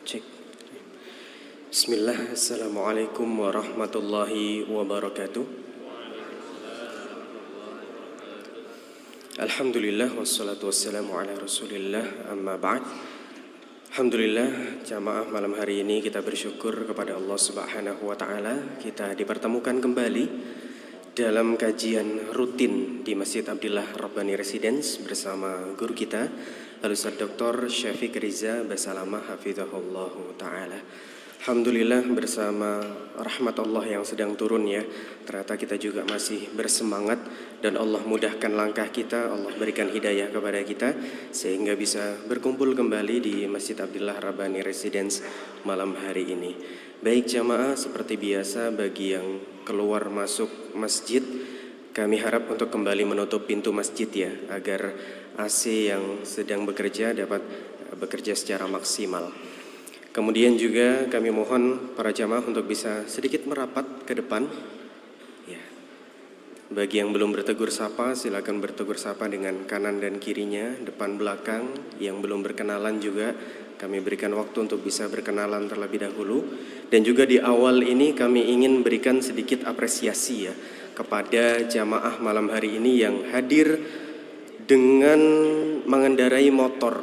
Cek. Bismillah, Assalamualaikum warahmatullahi wabarakatuh. Alhamdulillah, wassalatu wassalamu ala rasulillah, amma ba'd. Alhamdulillah, jamaah malam hari ini kita bersyukur kepada Allah Subhanahu wa Ta'ala. Kita dipertemukan kembali dalam kajian rutin di Masjid Abdillah Rabbani Residence bersama guru kita Al-Ustaz Dr. Syafiq Riza Basalamah Hafizahullah Ta'ala. Alhamdulillah, bersama rahmat Allah yang sedang turun ya, ternyata kita juga masih bersemangat dan Allah mudahkan langkah kita, Allah berikan hidayah kepada kita sehingga bisa berkumpul kembali di Masjid Abdillah Rabbani Residence malam hari ini. Baik jamaah, seperti biasa bagi yang keluar masuk masjid, kami harap untuk kembali menutup pintu masjid ya, agar AC yang sedang bekerja dapat bekerja secara maksimal. Kemudian juga kami mohon para jamaah untuk bisa sedikit merapat ke depan. Ya. Bagi yang belum bertegur sapa, silakan bertegur sapa dengan kanan dan kirinya, depan belakang. Yang belum berkenalan juga kami berikan waktu untuk bisa berkenalan terlebih dahulu. Dan juga di awal ini kami ingin berikan sedikit apresiasi ya kepada jamaah malam hari ini yang hadir dengan mengendarai motor.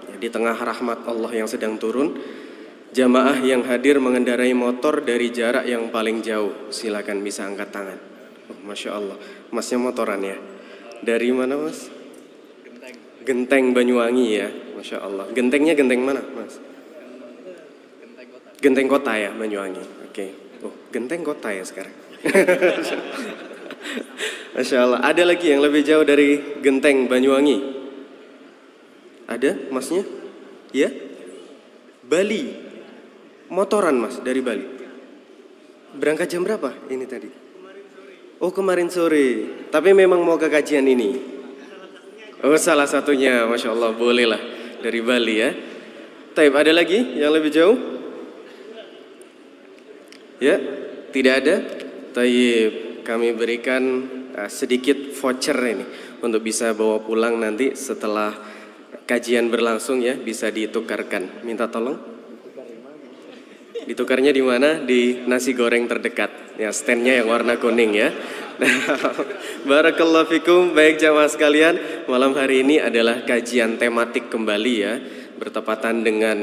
Ya, di tengah rahmat Allah yang sedang turun, jamaah yang hadir mengendarai motor dari jarak yang paling jauh, silakan bisa angkat tangan. Oh, Masya Allah, masnya motoran ya. Dari mana mas? Genteng. Genteng Banyuwangi ya, Masya Allah. Gentengnya genteng mana mas? Genteng kota. Genteng kota ya, Banyuwangi. Oke. Oh, genteng kota ya sekarang. Masya Allah. Ada lagi yang lebih jauh dari Genteng Banyuwangi? Ada masnya? Ya? Bali. Motoran mas dari Bali. Berangkat jam berapa ini tadi? Kemarin sore. Oh kemarin sore. Tapi memang mau ke kajian ini? Oh salah satunya, Masya Allah, boleh lah dari Bali ya. Taib, ada lagi yang lebih jauh? Ya, tidak ada? Taib, kami berikan sedikit voucher ini untuk bisa bawa pulang nanti setelah kajian berlangsung ya, bisa ditukarkan. Minta tolong. Ditukarnya di mana? Di nasi goreng terdekat. Ya, standnya yang warna kuning ya. Barakallahu fikum. Baik jamaah sekalian, malam hari ini adalah kajian tematik kembali ya, bertepatan dengan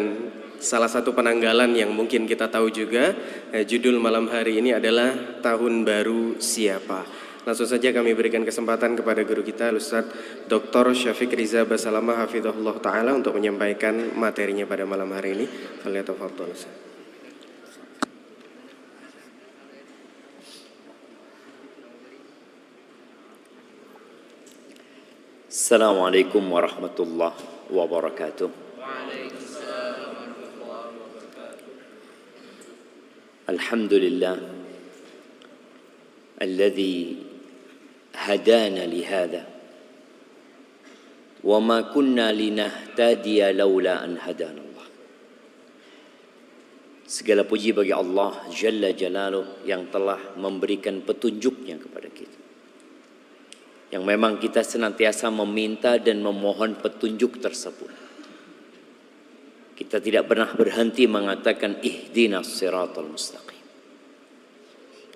salah satu penanggalan yang mungkin kita tahu juga. Judul malam hari ini adalah Tahun Baru Siapa. Langsung saja kami berikan kesempatan kepada guru kita Ustaz Dr. Syafiq Riza Basalamah Hafizahullah Ta'ala untuk menyampaikan materinya pada malam hari ini. Falyatafadhal Ustaz. Assalamualaikum warahmatullahi wabarakatuh. Alhamdulillah alladzi hadana lihada wa ma kunna linahtadiya laula an hadanallah. Segala puji bagi Allah Jalla Jalaluh yang telah memberikan petunjuknya kepada kita, yang memang kita senantiasa meminta dan memohon petunjuk tersebut. Kita tidak pernah berhenti mengatakan ihdinas siratal mustaqim.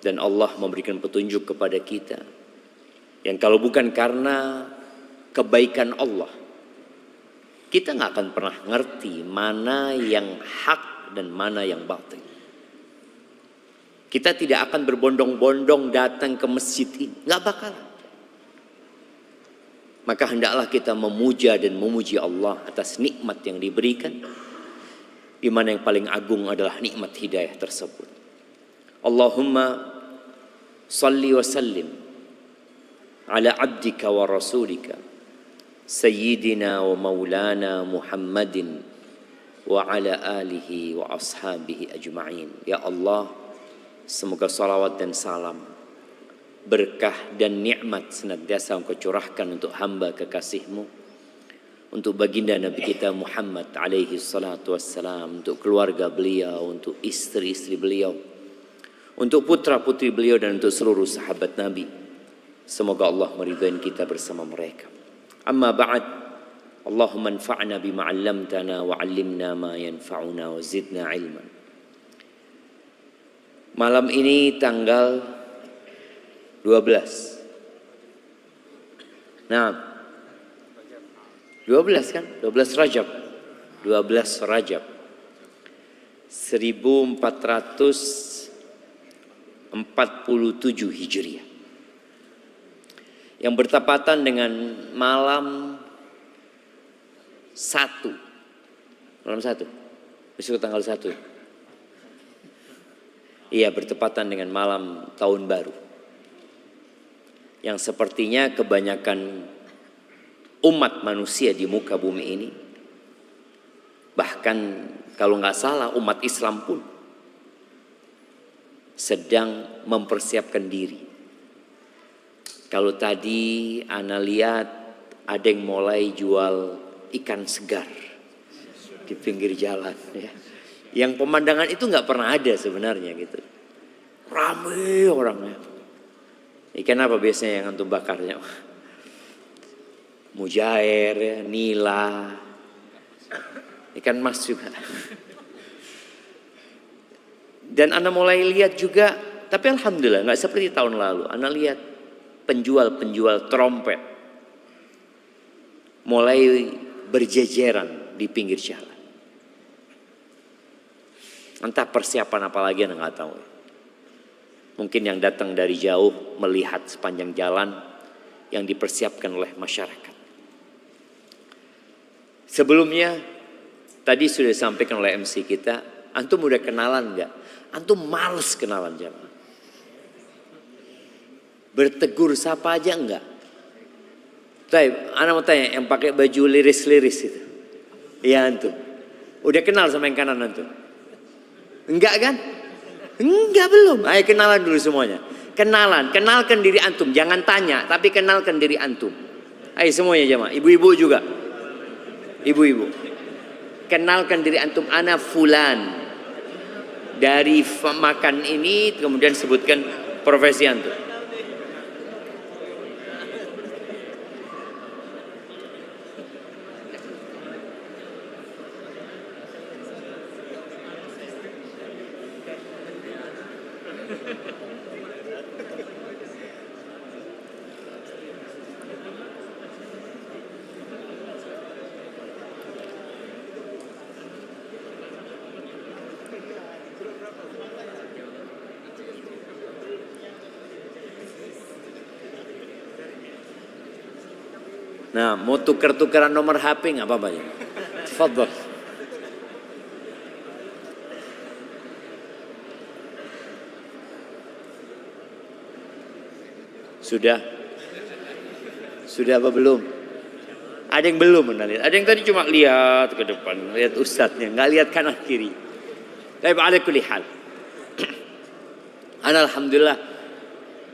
Dan Allah memberikan petunjuk kepada kita yang kalau bukan karena kebaikan Allah, kita nggak akan pernah ngerti mana yang hak dan mana yang batil. Kita tidak akan berbondong-bondong datang ke masjid ini, nggak bakalan. Maka hendaklah kita memuja dan memuji Allah atas nikmat yang diberikan, di mana yang paling agung adalah nikmat hidayah tersebut. Allahumma salli wa sallim ala abdika wa rasulika sayyidina wa maulana Muhammadin wa ala alihi wa ashabihi ajma'in. Ya Allah, semoga salawat dan salam, berkah dan nikmat senantiasa Engkau curahkan untuk hamba kekasih-Mu, untuk baginda Nabi kita Muhammad alaihi salatu wassalam, untuk keluarga beliau, untuk istri-istri beliau, untuk putra-putri beliau, dan untuk seluruh sahabat Nabi. Semoga Allah meridhai kita bersama mereka. Amma ba'd, Allahumma anfa'na bima 'allamtana wa 'allimna ma yanfa'una wa zidna ilman. Malam ini tanggal 12. Nah, 12 kan? 12 Rajab. 12 Rajab. 1447 Hijriah. Yang bertepatan dengan malam 1. Malam 1. Besok tanggal 1. Iya, bertepatan dengan malam tahun baru. Yang sepertinya kebanyakan umat manusia di muka bumi ini, bahkan kalau nggak salah umat Islam pun sedang mempersiapkan diri. Kalau tadi ana lihat ada yang mulai jual ikan segar di pinggir jalan, ya. Yang pemandangan itu nggak pernah ada sebenarnya gitu. Ramai orangnya. Ikan apa biasanya yang antum bakarnya? Mujair, ya, nila, ikan mas juga. Dan ana mulai lihat juga, tapi alhamdulillah nggak seperti tahun lalu. Ana lihat penjual-penjual trompet mulai berjejeran di pinggir jalan. Entah persiapan apa lagi ana nggak tahu. Mungkin yang datang dari jauh melihat sepanjang jalan yang dipersiapkan oleh masyarakat. Sebelumnya tadi sudah disampaikan oleh MC kita, antum udah kenalan nggak? Antum males kenalan jamaah. Bertegur sapa aja enggak? Baik, anak mau tanya yang pakai baju liris-liris itu. Iya antum. Udah kenal sama yang kanan antum? Enggak kan? Enggak belum. Ayo kenalan dulu semuanya. Kenalan, kenalkan diri antum. Jangan tanya, tapi kenalkan diri antum. Ayo semuanya jamaah. Ibu-ibu juga. Ibu-ibu. Kenalkan diri antum. Ana fulan. Dari makan ini kemudian sebutkan profesi antum. Nah, mau tuker-tukeran nomor HP nggak apa-apa ya? Tafadhol. Sudah? Sudah apa belum? Ada yang belum lihat. Ada yang tadi cuma lihat ke depan, lihat ustadznya, nggak lihat kanan kiri. Tapi ala kulli hal. Ana alhamdulillah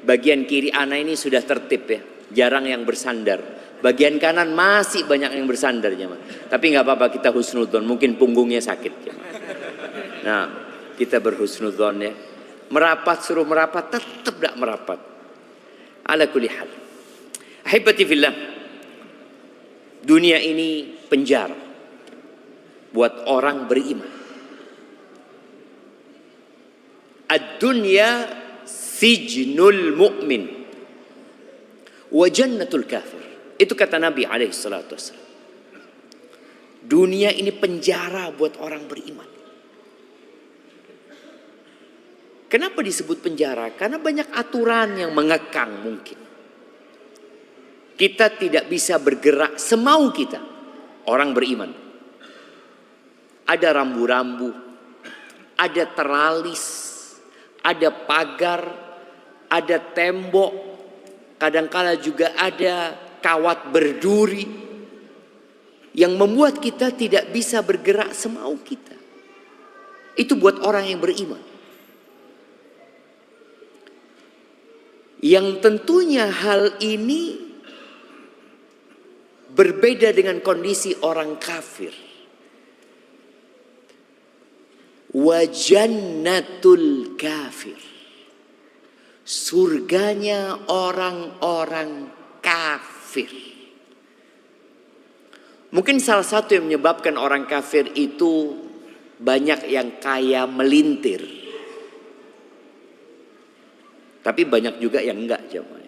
bagian kiri ana ini sudah tertib ya, jarang yang bersandar. Bagian kanan masih banyak yang bersandar jemaah. Tapi nggak apa-apa, kita husnudzon. Mungkin punggungnya sakit jemaah. Nah, kita berhusnudzon ya. Merapat suruh merapat, tetap tidak merapat. Ala kulli hal. Ahibati fillah. Dunia ini penjara buat orang beriman. Ad-dunya sijnul mu'min wa jannatul kafir. Itu kata Nabi alaihissalatu wassalam. Dunia ini penjara buat orang beriman. Kenapa disebut penjara? Karena banyak aturan yang mengekang mungkin. Kita tidak bisa bergerak semau kita. Orang beriman. Ada rambu-rambu. Ada teralis. Ada pagar. Ada tembok. Kadangkala juga ada kawat berduri yang membuat kita tidak bisa bergerak semau kita. Itu buat orang yang beriman. Yang tentunya hal ini berbeda dengan kondisi orang kafir. Wa jannatul kafir. Surganya orang-orang kafir. Mungkin salah satu yang menyebabkan orang kafir itu banyak yang kaya melintir. Tapi banyak juga yang enggak, jemaah.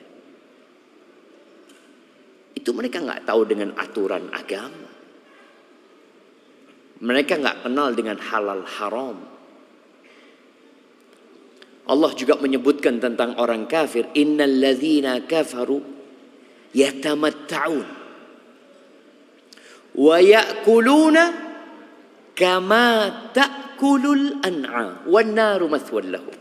Itu mereka enggak tahu dengan aturan agama. Mereka enggak kenal dengan halal haram. Allah juga menyebutkan tentang orang kafir, innal ladzina kafaru yatamatta'un wa ya'kuluna kama ta'kulul an'am wan naru mathwal lahum.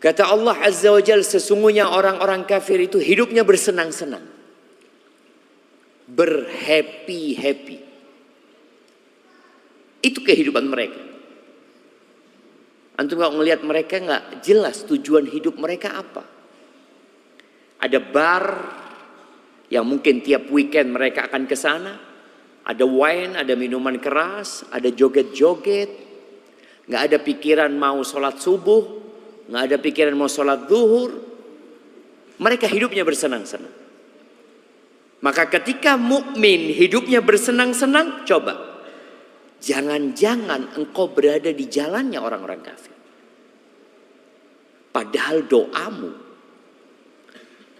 Kata Allah Azza wa Jalla, sesungguhnya orang-orang kafir itu hidupnya bersenang-senang, berhappy-happy. Itu kehidupan mereka. Antum kalau ngelihat mereka nggak jelas tujuan hidup mereka apa. Ada bar yang mungkin tiap weekend mereka akan ke sana. Ada wine, ada minuman keras, ada joget-joget. Nggak ada pikiran mau sholat subuh, nggak ada pikiran mau sholat zuhur. Mereka hidupnya bersenang-senang. Maka ketika mukmin hidupnya bersenang-senang, coba. Jangan-jangan engkau berada di jalannya orang-orang kafir. Padahal doamu,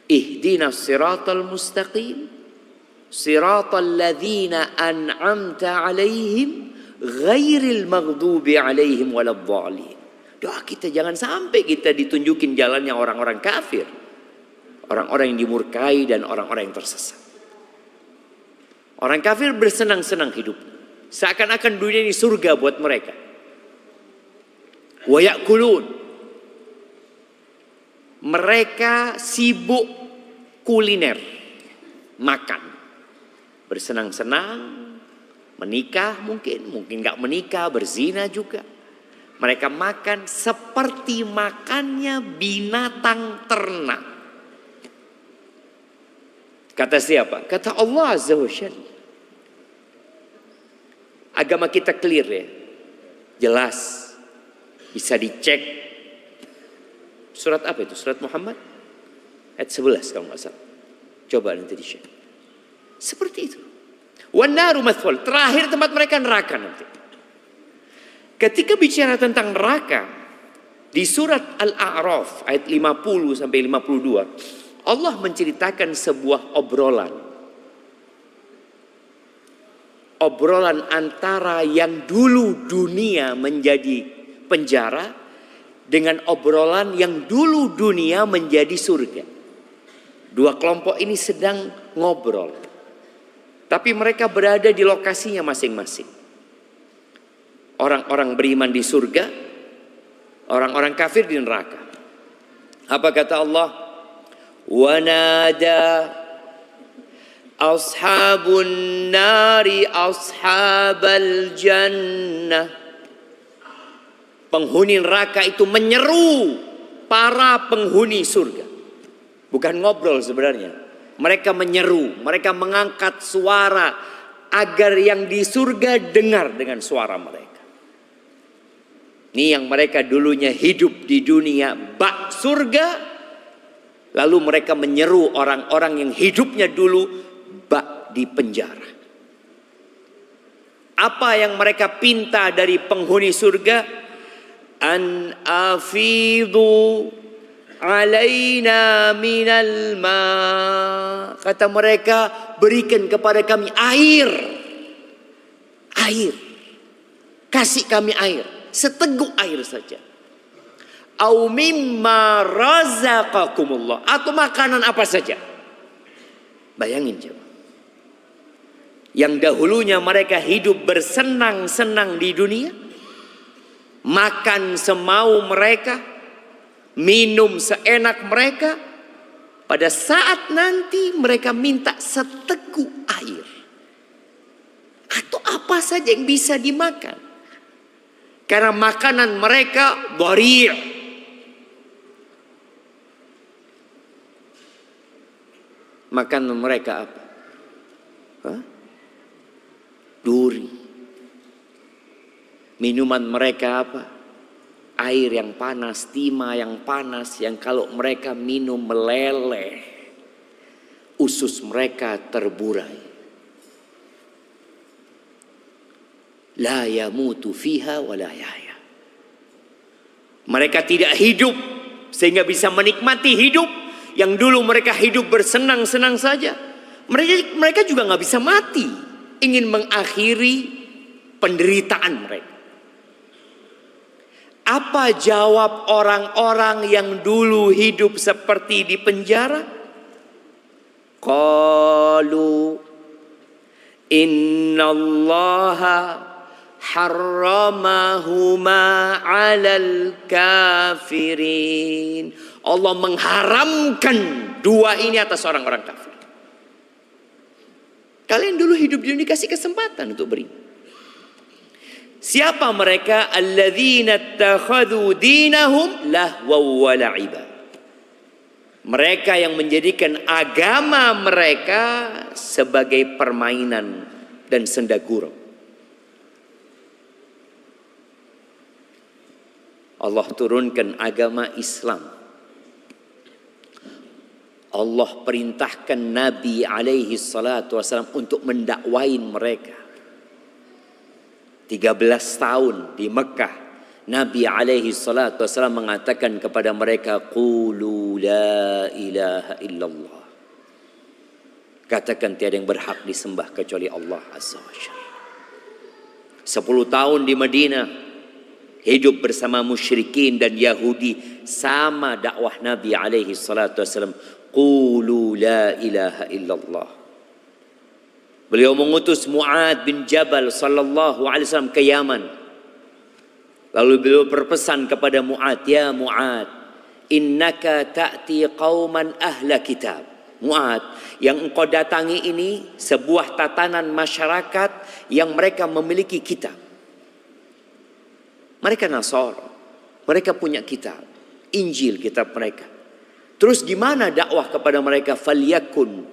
ihdinas siratal mustaqim, siratal ladzina an'amta alaihim, ghairil maghdubi alaihim waladhdallin. Doa kita jangan sampai kita ditunjukin jalannya orang-orang kafir, orang-orang yang dimurkai dan orang-orang yang tersesat. Orang kafir bersenang-senang hidup. Seakan-akan dunia ini surga buat mereka. Wa ya'kulun. Mereka sibuk kuliner, makan. Bersenang-senang, menikah mungkin gak menikah, berzina juga. Mereka makan seperti makannya binatang ternak. Kata siapa? Kata Allah Azza wa Jalla. Agama kita clear ya, jelas, bisa dicek. Surat apa itu? Surat Muhammad ayat 11 kalau nggak salah. Coba nanti dicek. Seperti itu. Wan naru mathwal, terakhir tempat mereka neraka nanti. Ketika bicara tentang neraka di surat Al-A'raf ayat 50 sampai 52, Allah menceritakan sebuah obrolan antara yang dulu dunia menjadi penjara dengan obrolan yang dulu dunia menjadi surga. Dua kelompok ini sedang ngobrol, tapi mereka berada di lokasinya masing-masing. Orang-orang beriman di surga, orang-orang kafir di neraka. Apa kata Allah? Wanada ashabun nari ashabal jannah. Penghuni neraka itu menyeru para penghuni surga. Bukan ngobrol sebenarnya. Mereka menyeru, mereka mengangkat suara agar yang di surga dengar dengan suara mereka. Ini yang mereka dulunya hidup di dunia bak surga, lalu mereka menyeru orang-orang yang hidupnya dulu bak di penjara. Apa yang mereka pinta dari penghuni surga? An afidu alaina minal ma. Kata mereka, berikan kepada kami air. Air. Kasih kami air. Seteguk air saja. Au mimma razaqakumullah. Atau makanan apa saja. Bayangin coba. Yang dahulunya mereka hidup bersenang-senang di dunia, makan semau mereka, minum seenak mereka, pada saat nanti mereka minta seteguk air atau apa saja yang bisa dimakan, karena makanan mereka dhari'. Makanan mereka apa? Duri. Minuman mereka apa? Air yang panas, timah yang panas, yang kalau mereka minum meleleh, usus mereka terburai. la yamutu fiha wa la yahya. Mereka tidak hidup sehingga bisa menikmati hidup yang dulu mereka hidup bersenang-senang saja. Mereka juga nggak bisa mati, ingin mengakhiri penderitaan mereka. Apa jawab orang-orang yang dulu hidup seperti di penjara? Qalu innallaha harramahuma 'alal kafirin. Allah mengharamkan dua ini atas orang-orang kafir. Kalian dulu hidup di dunia dikasih kesempatan untuk beriman. Siapa mereka? Alladzina ittakhadhu dinahum lahwa wa la'iba. Mereka yang menjadikan agama mereka sebagai permainan dan senda gurau. Allah turunkan agama Islam. Allah perintahkan Nabi alaihi salatu wasallam untuk mendakwain mereka. 13 tahun di Mekah, Nabi alaihi salatu wasallam mengatakan kepada mereka, qulu la ilaha illallah. Katakan tiada yang berhak disembah kecuali Allah azza wa jalla. 10 tahun di Madinah, hidup bersama musyrikin dan Yahudi, sama dakwah Nabi alaihi salatu wasallam, qulu la ilaha illallah. Beliau mengutus Mu'ad bin Jabal sallallahu alaihi wasallam ke Yaman. Lalu beliau berpesan kepada Mu'ad, ya Mu'ad, innaka ta'ti qauman ahla kitab. Mu'ad, yang engkau datangi ini sebuah tatanan masyarakat yang mereka memiliki kitab. Mereka Nasara, mereka punya kitab, Injil kitab mereka. Terus gimana dakwah kepada mereka? Falyakun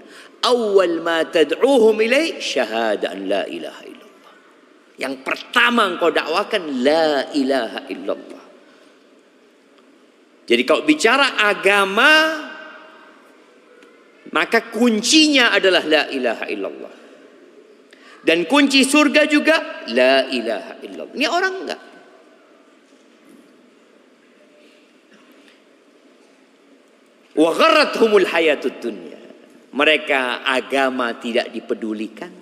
awal ma tad'uhum ilai syahada an la ilaha illallah. Yang pertama engkau dakwakan la ilaha illallah. Jadi kalau bicara agama, maka kuncinya adalah la ilaha illallah. Dan kunci surga juga la ilaha illallah. Ini orang enggak? Wa gharrathumul hayatud dunya. Mereka agama tidak dipedulikan.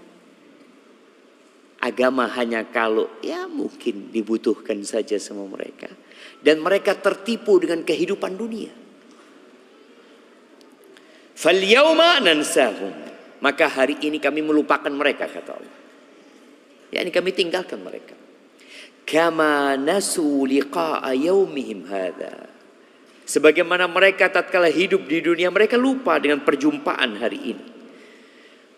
Agama hanya kalau ya mungkin dibutuhkan saja sama mereka. Dan mereka tertipu dengan kehidupan dunia. Fal yauma nansahum. Maka hari ini kami melupakan mereka, kata Allah. Ya, ini kami tinggalkan mereka. Kama nasu liqa'a yaumihim hadza. Sebagaimana mereka tatkala hidup di dunia, mereka lupa dengan perjumpaan hari ini.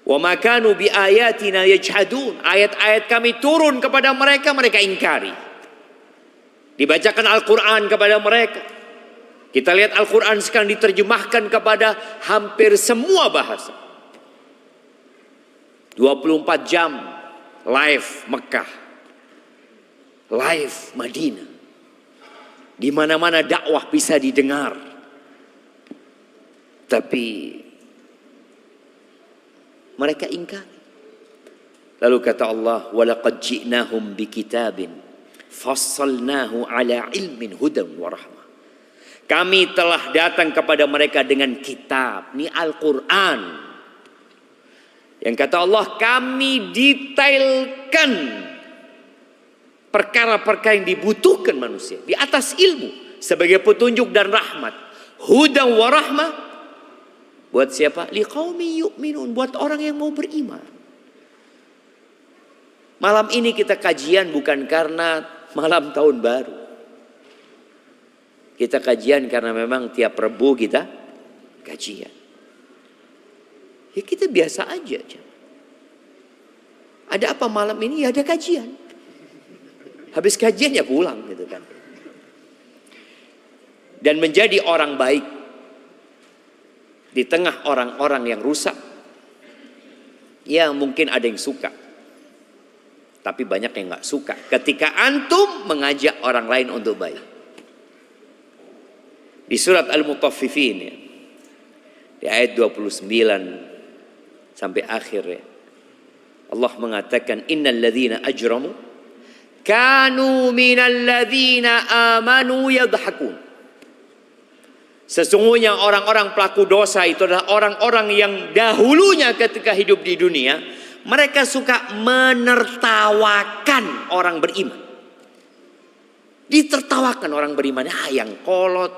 Wa ma kanu bi ayatina yajhadun. Ayat-ayat kami turun kepada mereka, mereka ingkari. Dibacakan Al-Quran kepada mereka. Kita lihat Al-Quran sekarang diterjemahkan kepada hampir semua bahasa. 24 jam live Mekah, live Madinah. Di mana-mana dakwah bisa didengar. Tapi mereka ingkar. Lalu kata Allah, "Walaqad ji'nahum bikitabin fassalnahu ala ilmin hudan wa rahmah." Kami telah datang kepada mereka dengan kitab, ini Al-Quran. Yang kata Allah, kami detailkan perkara-perkara yang dibutuhkan manusia di atas ilmu sebagai petunjuk dan rahmat. Hudan wa rahmah buat siapa? Liqaumi yu'minun, buat orang yang mau beriman. Malam ini kita kajian bukan karena malam tahun baru. Kita kajian karena memang tiap Rabu kita kajian. Ya kita biasa aja. Ada apa malam ini? Ya ada kajian. Habis kajian ya pulang gitu kan. Dan menjadi orang baik di tengah orang-orang yang rusak. Ya mungkin ada yang suka. Tapi banyak yang gak suka. Ketika antum mengajak orang lain untuk baik. Di surat Al-Mutaffifin ya, di ayat 29 sampai akhir ya, Allah mengatakan innal ladzina ajramu kanu minal ladzina amanu yadhakun. Sesungguhnya orang-orang pelaku dosa itu adalah orang-orang yang dahulunya ketika hidup di dunia mereka suka menertawakan orang beriman. Ditertawakan orang beriman, yang kolot,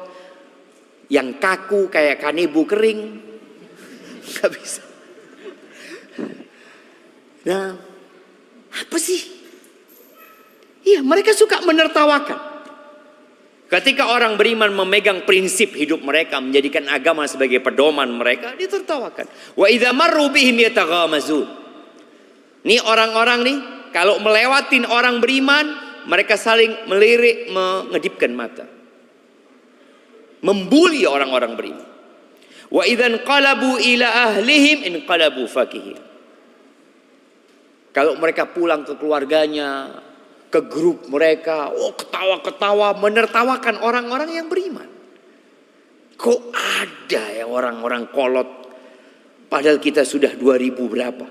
yang kaku kayak kanebo kering, nggak bisa. Nah, apa sih? Iya, mereka suka menertawakan. Ketika orang beriman memegang prinsip hidup mereka, menjadikan agama sebagai pedoman mereka, ditertawakan. Wa idza marru bihim yataghamazun. Nih orang-orang nih, kalau melewatin orang beriman, mereka saling melirik, mengedipkan mata. Membuli orang-orang beriman. Wa idzan qalabu ila ahlihim inqalabu fakihin. Kalau mereka pulang ke keluarganya, ke grup mereka, ketawa-ketawa, menertawakan orang-orang yang beriman. Kok ada ya orang-orang kolot, padahal kita sudah 2000 berapa?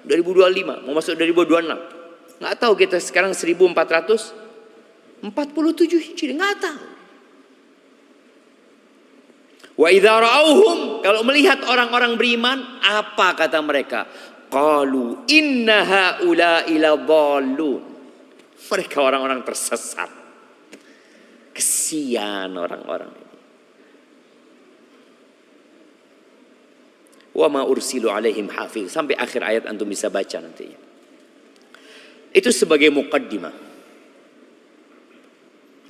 2025, mau masuk 2026. Nggak tahu kita sekarang 1447 Hijri, nggak tahu. Wa idza ra'auhum, kalau melihat orang-orang beriman, apa kata mereka? Qalu inna haula'i ladallun. Mereka orang-orang tersesat. Kesian orang-orang ini. Wa ma ursilu alaihim hafiz. Sampai akhir ayat antum bisa baca nanti. Itu sebagai muqaddimah.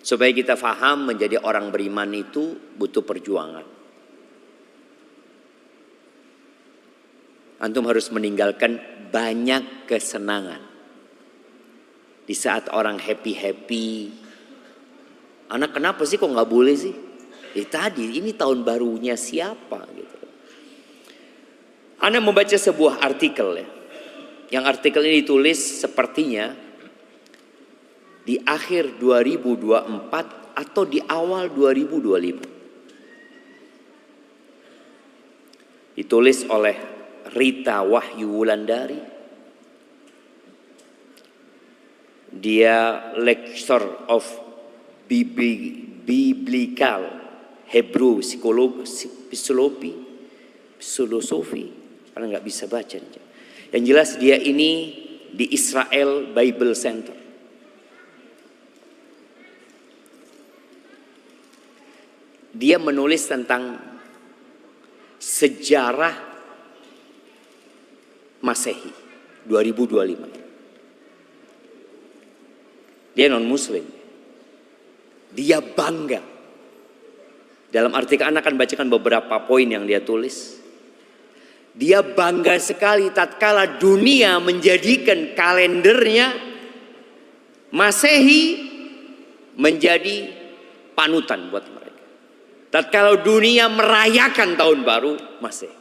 Supaya kita faham menjadi orang beriman itu butuh perjuangan. Antum harus meninggalkan banyak kesenangan. Di saat orang happy-happy, anak kenapa sih kok nggak boleh sih? Tadi ini tahun barunya siapa gitu. Anak membaca sebuah artikel ya. Yang artikel ini ditulis sepertinya di akhir 2024 atau di awal 2025. Ditulis oleh Rita Wahyu Wulandari. Dia lecturer of biblical Hebrew filosofi. Karena nggak bisa baca. Yang jelas dia ini di Israel Bible Center. Dia menulis tentang sejarah Masehi 2025. Dia non muslim. Dia bangga. Dalam artikel anak akan bacakan beberapa poin yang dia tulis. Dia bangga sekali tatkala dunia menjadikan kalendernya Masehi menjadi panutan buat mereka. Tatkala dunia merayakan tahun baru Masehi.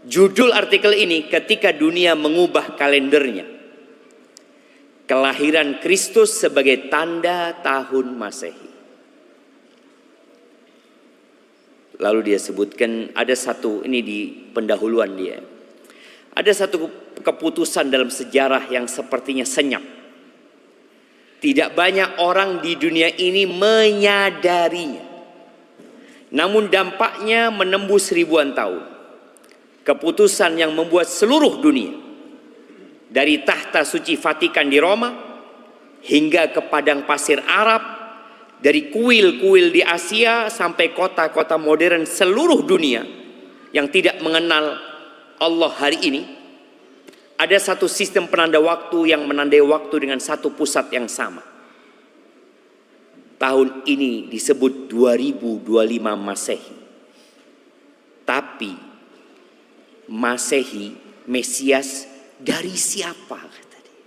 Judul artikel ini, ketika dunia mengubah kalendernya, kelahiran Kristus sebagai tanda tahun Masehi. Lalu dia sebutkan ada satu, ini di pendahuluan dia. Ada satu keputusan dalam sejarah yang sepertinya senyap. Tidak banyak orang di dunia ini menyadarinya. Namun dampaknya menembus ribuan tahun. Keputusan yang membuat seluruh dunia, dari tahta suci Vatikan di Roma hingga ke padang pasir Arab, dari kuil-kuil di Asia sampai kota-kota modern seluruh dunia yang tidak mengenal Allah hari ini, ada satu sistem penanda waktu yang menandai waktu dengan satu pusat yang sama. Tahun ini disebut 2025 Masehi. Tapi Masehi, Mesias dari siapa? Kata dia.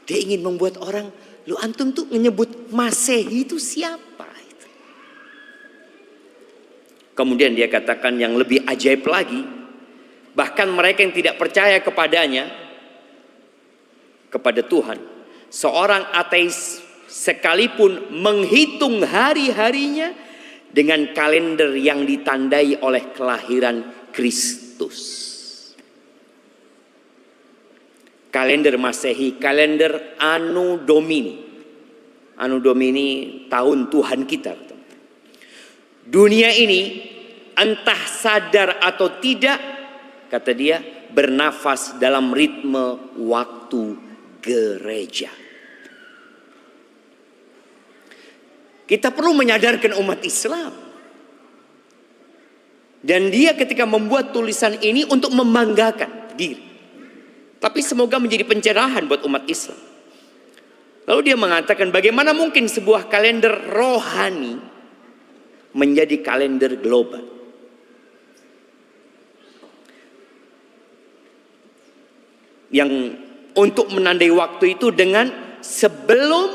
Dia ingin membuat orang, lu antum tuh menyebut Masehi itu siapa? Kemudian dia katakan yang lebih ajaib lagi, bahkan mereka yang tidak percaya kepadanya, kepada Tuhan, seorang ateis sekalipun menghitung hari-harinya dengan kalender yang ditandai oleh kelahiran Kristus. kalender Masehi, kalender Anno Domini. Anno Domini tahun Tuhan kita. Dunia ini entah sadar atau tidak, kata dia, bernafas dalam ritme waktu gereja. Kita perlu menyadarkan umat Islam. Dan dia ketika membuat tulisan ini untuk membanggakan diri. Tapi semoga menjadi pencerahan buat umat Islam. Lalu dia mengatakan bagaimana mungkin sebuah kalender rohani menjadi kalender global. Yang untuk menandai waktu itu dengan sebelum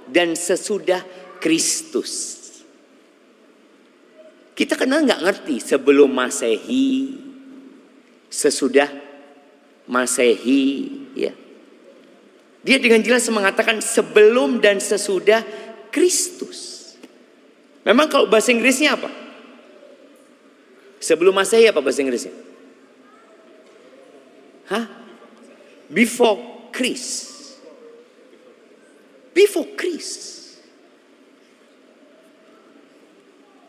dan sesudah Kristus. Kita kenal nggak ngerti sebelum Masehi, sesudah Masehi, ya. Dia dengan jelas mengatakan sebelum dan sesudah Kristus. Memang kalau bahasa Inggrisnya apa? Sebelum Masehi apa bahasa Inggrisnya? Hah? Before Christ. Before Christ.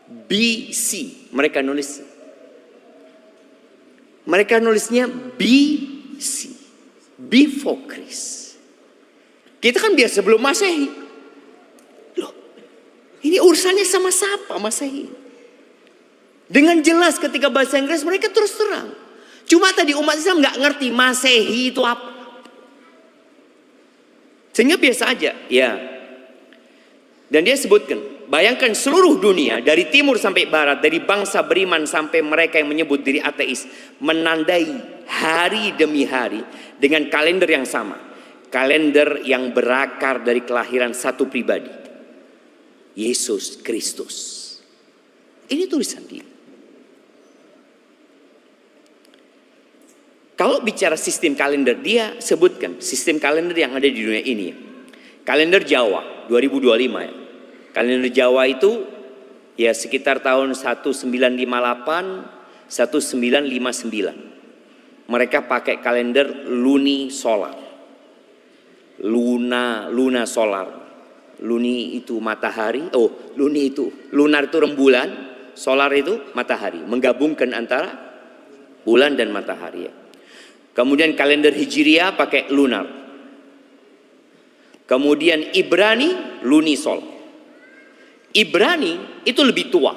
BC. Mereka nulisnya BC. Before Christ. Kita kan biasa sebelum Masehi. Loh, ini urusannya sama siapa Masehi? Dengan jelas ketika bahasa Inggris mereka terus terang. Cuma tadi umat Islam nggak ngerti Masehi itu apa. Sehingga biasa aja, ya. Dan dia sebutkan, bayangkan seluruh dunia dari timur sampai barat, dari bangsa beriman sampai mereka yang menyebut diri ateis, menandai hari demi hari dengan kalender yang sama. Kalender yang berakar dari kelahiran satu pribadi, Yesus Kristus. Ini tulisan dia. Kalau bicara sistem kalender, dia sebutkan sistem kalender yang ada di dunia ini. Kalender Jawa 2025 ya. Kalender Jawa itu ya sekitar tahun 1958, 1959. Mereka pakai kalender luni solar. Luna solar. Luni itu matahari, luni itu lunar itu rembulan, solar itu matahari, menggabungkan antara bulan dan matahari ya. Kemudian kalender Hijriah pakai lunar. Kemudian Ibrani lunisol. Ibrani itu lebih tua.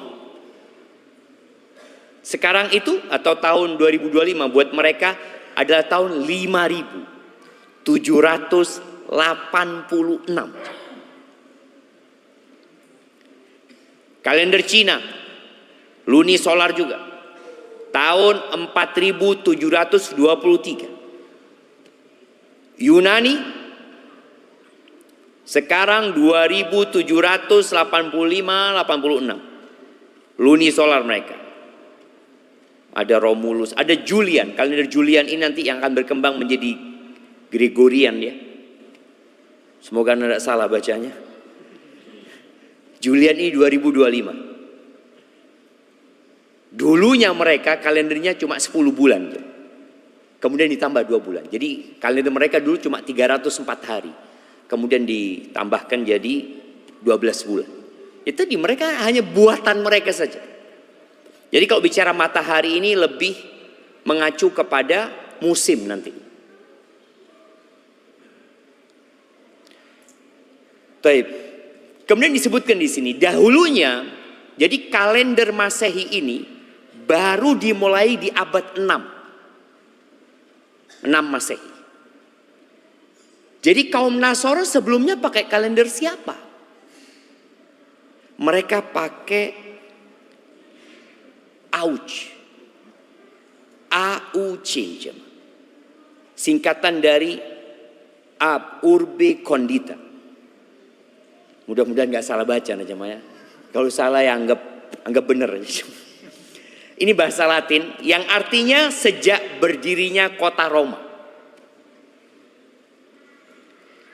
Sekarang itu atau tahun 2025 buat mereka adalah tahun 5786. Kalender Cina lunisolar juga. Tahun 4723. Yunani sekarang 2785-86. Lunisolar mereka. Ada Romulus, ada Julian. Kalender Julian ini nanti yang akan berkembang menjadi Gregorian ya. Semoga Anda tidak salah bacanya. Julian ini 2025. Dulunya mereka kalendernya cuma 10 bulan. Kemudian ditambah 2 bulan. Jadi kalender mereka dulu cuma 304 hari. Kemudian ditambahkan jadi 12 bulan. Itu di mereka hanya buatan mereka saja. Jadi kalau bicara matahari ini lebih mengacu kepada musim nanti. Baik. Kemudian disebutkan di sini dahulunya jadi kalender Masehi ini baru dimulai di abad 6 Masehi. Jadi kaum Nasoro sebelumnya pakai kalender siapa? Mereka pakai AUC. AUC. Singkatan dari Ab Urbe Condita. Mudah-mudahan gak salah baca ya. Kalau salah ya anggap benar. Ini bahasa Latin yang artinya sejak berdirinya kota Roma.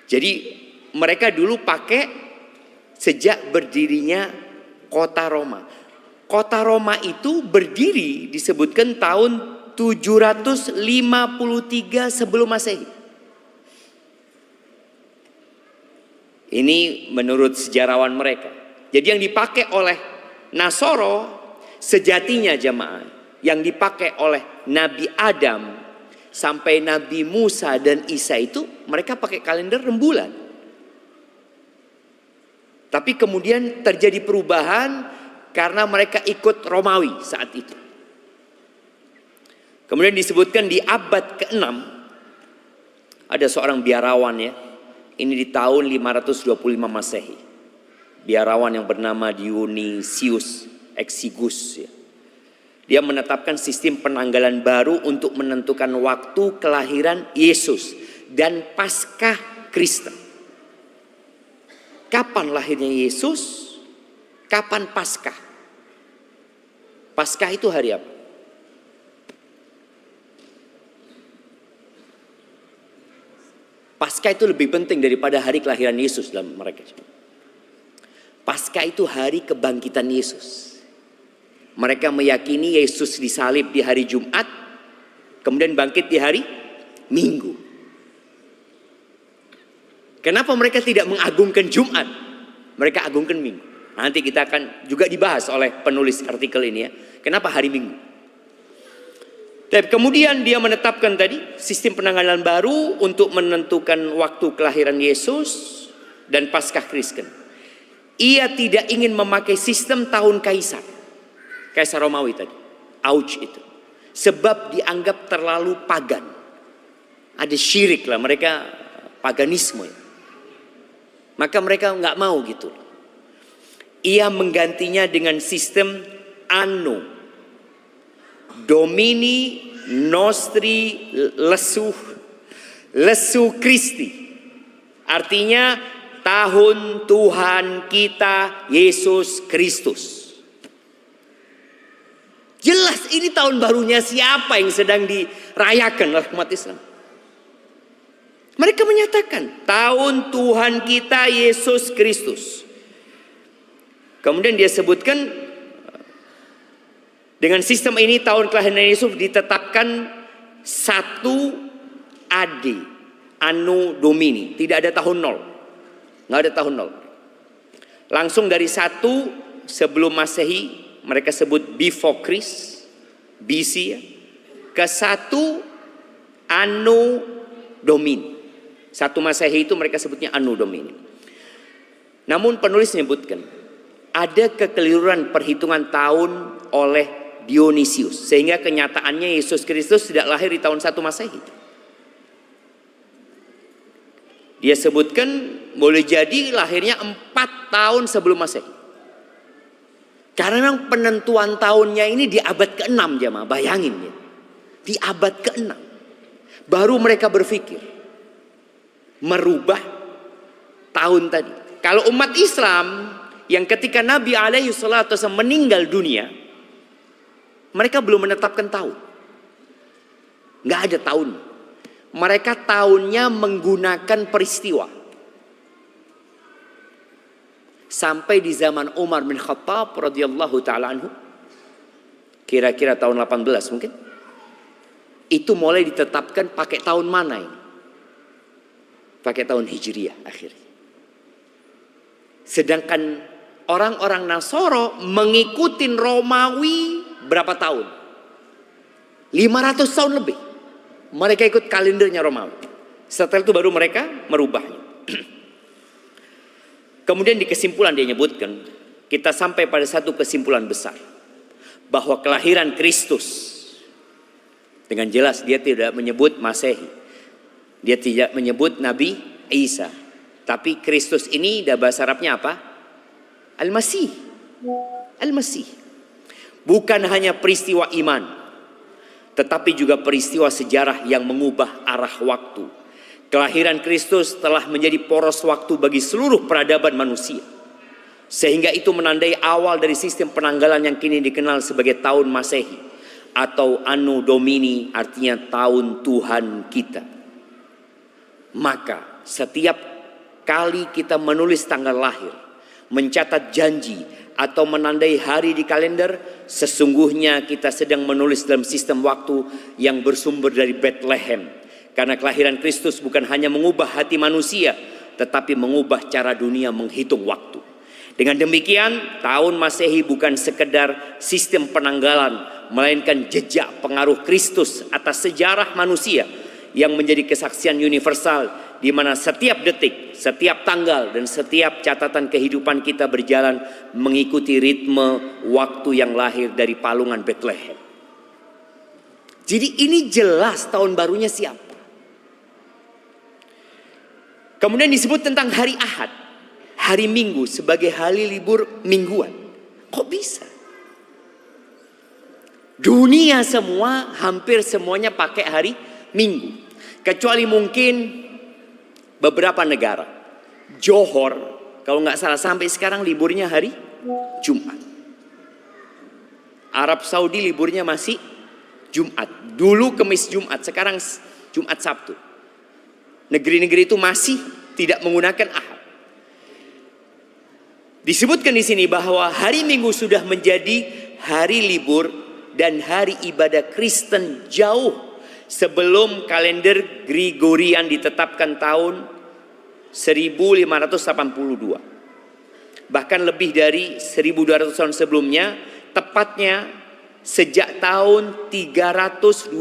Jadi mereka dulu pakai sejak berdirinya kota Roma. Kota Roma itu berdiri disebutkan tahun 753 sebelum Masehi. Ini menurut sejarawan mereka. Jadi yang dipakai oleh Nasoro sejatinya jamaah, yang dipakai oleh Nabi Adam sampai Nabi Musa dan Isa itu mereka pakai kalender rembulan. Tapi kemudian terjadi perubahan karena mereka ikut Romawi saat itu. Kemudian disebutkan di abad ke-6 ada seorang biarawan ya. Ini di tahun 525 Masehi. Biarawan yang bernama Dionysius Exiguus ya. Dia menetapkan sistem penanggalan baru untuk menentukan waktu kelahiran Yesus dan Paskah Kristen. Kapan lahirnya Yesus? Kapan Paskah? Paskah itu hari apa? Paskah itu lebih penting daripada hari kelahiran Yesus dalam mereka. Paskah itu hari kebangkitan Yesus. Mereka meyakini Yesus disalib di hari Jumat, kemudian bangkit di hari Minggu. Kenapa mereka tidak mengagungkan Jumat? Mereka agungkan Minggu. Nanti kita akan juga dibahas oleh penulis artikel ini ya. Kenapa hari Minggu? Dan kemudian dia menetapkan tadi sistem penanggalan baru untuk menentukan waktu kelahiran Yesus dan Paskah Kristen. Ia tidak ingin memakai sistem tahun Kaisar. Kaisar Romawi tadi. Auge itu. Sebab dianggap terlalu pagan. Ada syirik lah, mereka paganisme ya. Maka mereka nggak mau gitu. Ia menggantinya dengan sistem Anno Domini Nostri Lesu Christi. Artinya tahun Tuhan kita Yesus Kristus. Jelas ini tahun barunya siapa yang sedang dirayakan oleh umat Islam. Mereka menyatakan tahun Tuhan kita Yesus Kristus. Kemudian dia sebutkan dengan sistem ini tahun kelahiran Yesus ditetapkan 1 AD, Anno Domini. Tidak ada tahun 0. Nggak ada tahun 0. Langsung dari 1 sebelum Masehi, mereka sebut before Christ, BC ya, ke 1 Anno Domini. 1 Masehi itu mereka sebutnya Anno Domini. Namun penulis menyebutkan ada kekeliruan perhitungan tahun oleh Dionysius, sehingga kenyataannya Yesus Kristus tidak lahir di tahun 1 Masehi. Dia sebutkan boleh jadi lahirnya 4 tahun sebelum Masehi. Karena memang penentuan tahunnya ini di abad ke-6 jemaah, bayangin ya. Di abad ke-6 baru mereka berpikir merubah tahun tadi. Kalau umat Islam yang ketika Nabi SAW meninggal dunia, mereka belum menetapkan tahun. Nggak ada tahun. Mereka tahunnya menggunakan peristiwa. Sampai di zaman Umar bin Khattab radhiyallahu taala anhu, kira-kira tahun 18 mungkin, itu mulai ditetapkan pakai tahun mana ini? Pakai tahun Hijriah akhirnya. Sedangkan orang-orang Nasoro mengikuti Romawi berapa tahun? 500 tahun lebih. Mereka ikut kalendernya Romawi. Setelah itu baru mereka merubahnya. Kemudian di kesimpulan dia nyebutkan, kita sampai pada satu kesimpulan besar. Bahwa kelahiran Kristus, dengan jelas dia tidak menyebut Masehi. Dia tidak menyebut Nabi Isa. Tapi Kristus ini dah bahasa Arabnya apa? Al-Masih. Al-Masih. Bukan hanya peristiwa iman, tetapi juga peristiwa sejarah yang mengubah arah waktu. Kelahiran Kristus telah menjadi poros waktu bagi seluruh peradaban manusia. Sehingga itu menandai awal dari sistem penanggalan yang kini dikenal sebagai tahun Masehi. Atau Anno Domini, artinya tahun Tuhan kita. Maka setiap kali kita menulis tanggal lahir, mencatat janji, atau menandai hari di kalender, sesungguhnya kita sedang menulis dalam sistem waktu yang bersumber dari Bethlehem. Karena kelahiran Kristus bukan hanya mengubah hati manusia, tetapi mengubah cara dunia menghitung waktu. Dengan demikian, tahun Masehi bukan sekedar sistem penanggalan, melainkan jejak pengaruh Kristus atas sejarah manusia yang menjadi kesaksian universal, di mana setiap detik, setiap tanggal, dan setiap catatan kehidupan kita berjalan mengikuti ritme waktu yang lahir dari palungan Bethlehem. Jadi ini jelas tahun barunya siapa. Kemudian disebut tentang hari Ahad, hari Minggu sebagai hari libur mingguan. Kok bisa? Dunia semua, hampir semuanya pakai hari Minggu. Kecuali mungkin beberapa negara. Johor, kalau nggak salah sampai sekarang liburnya hari Jumat. Arab Saudi liburnya masih Jumat. Dulu Kamis Jumat, sekarang Jumat Sabtu. Negeri-negeri itu masih tidak menggunakan Ahad. Disebutkan di sini bahwa hari Minggu sudah menjadi hari libur dan hari ibadah Kristen jauh sebelum kalender Gregorian ditetapkan tahun 1582. Bahkan lebih dari 1200 tahun sebelumnya, tepatnya sejak tahun 321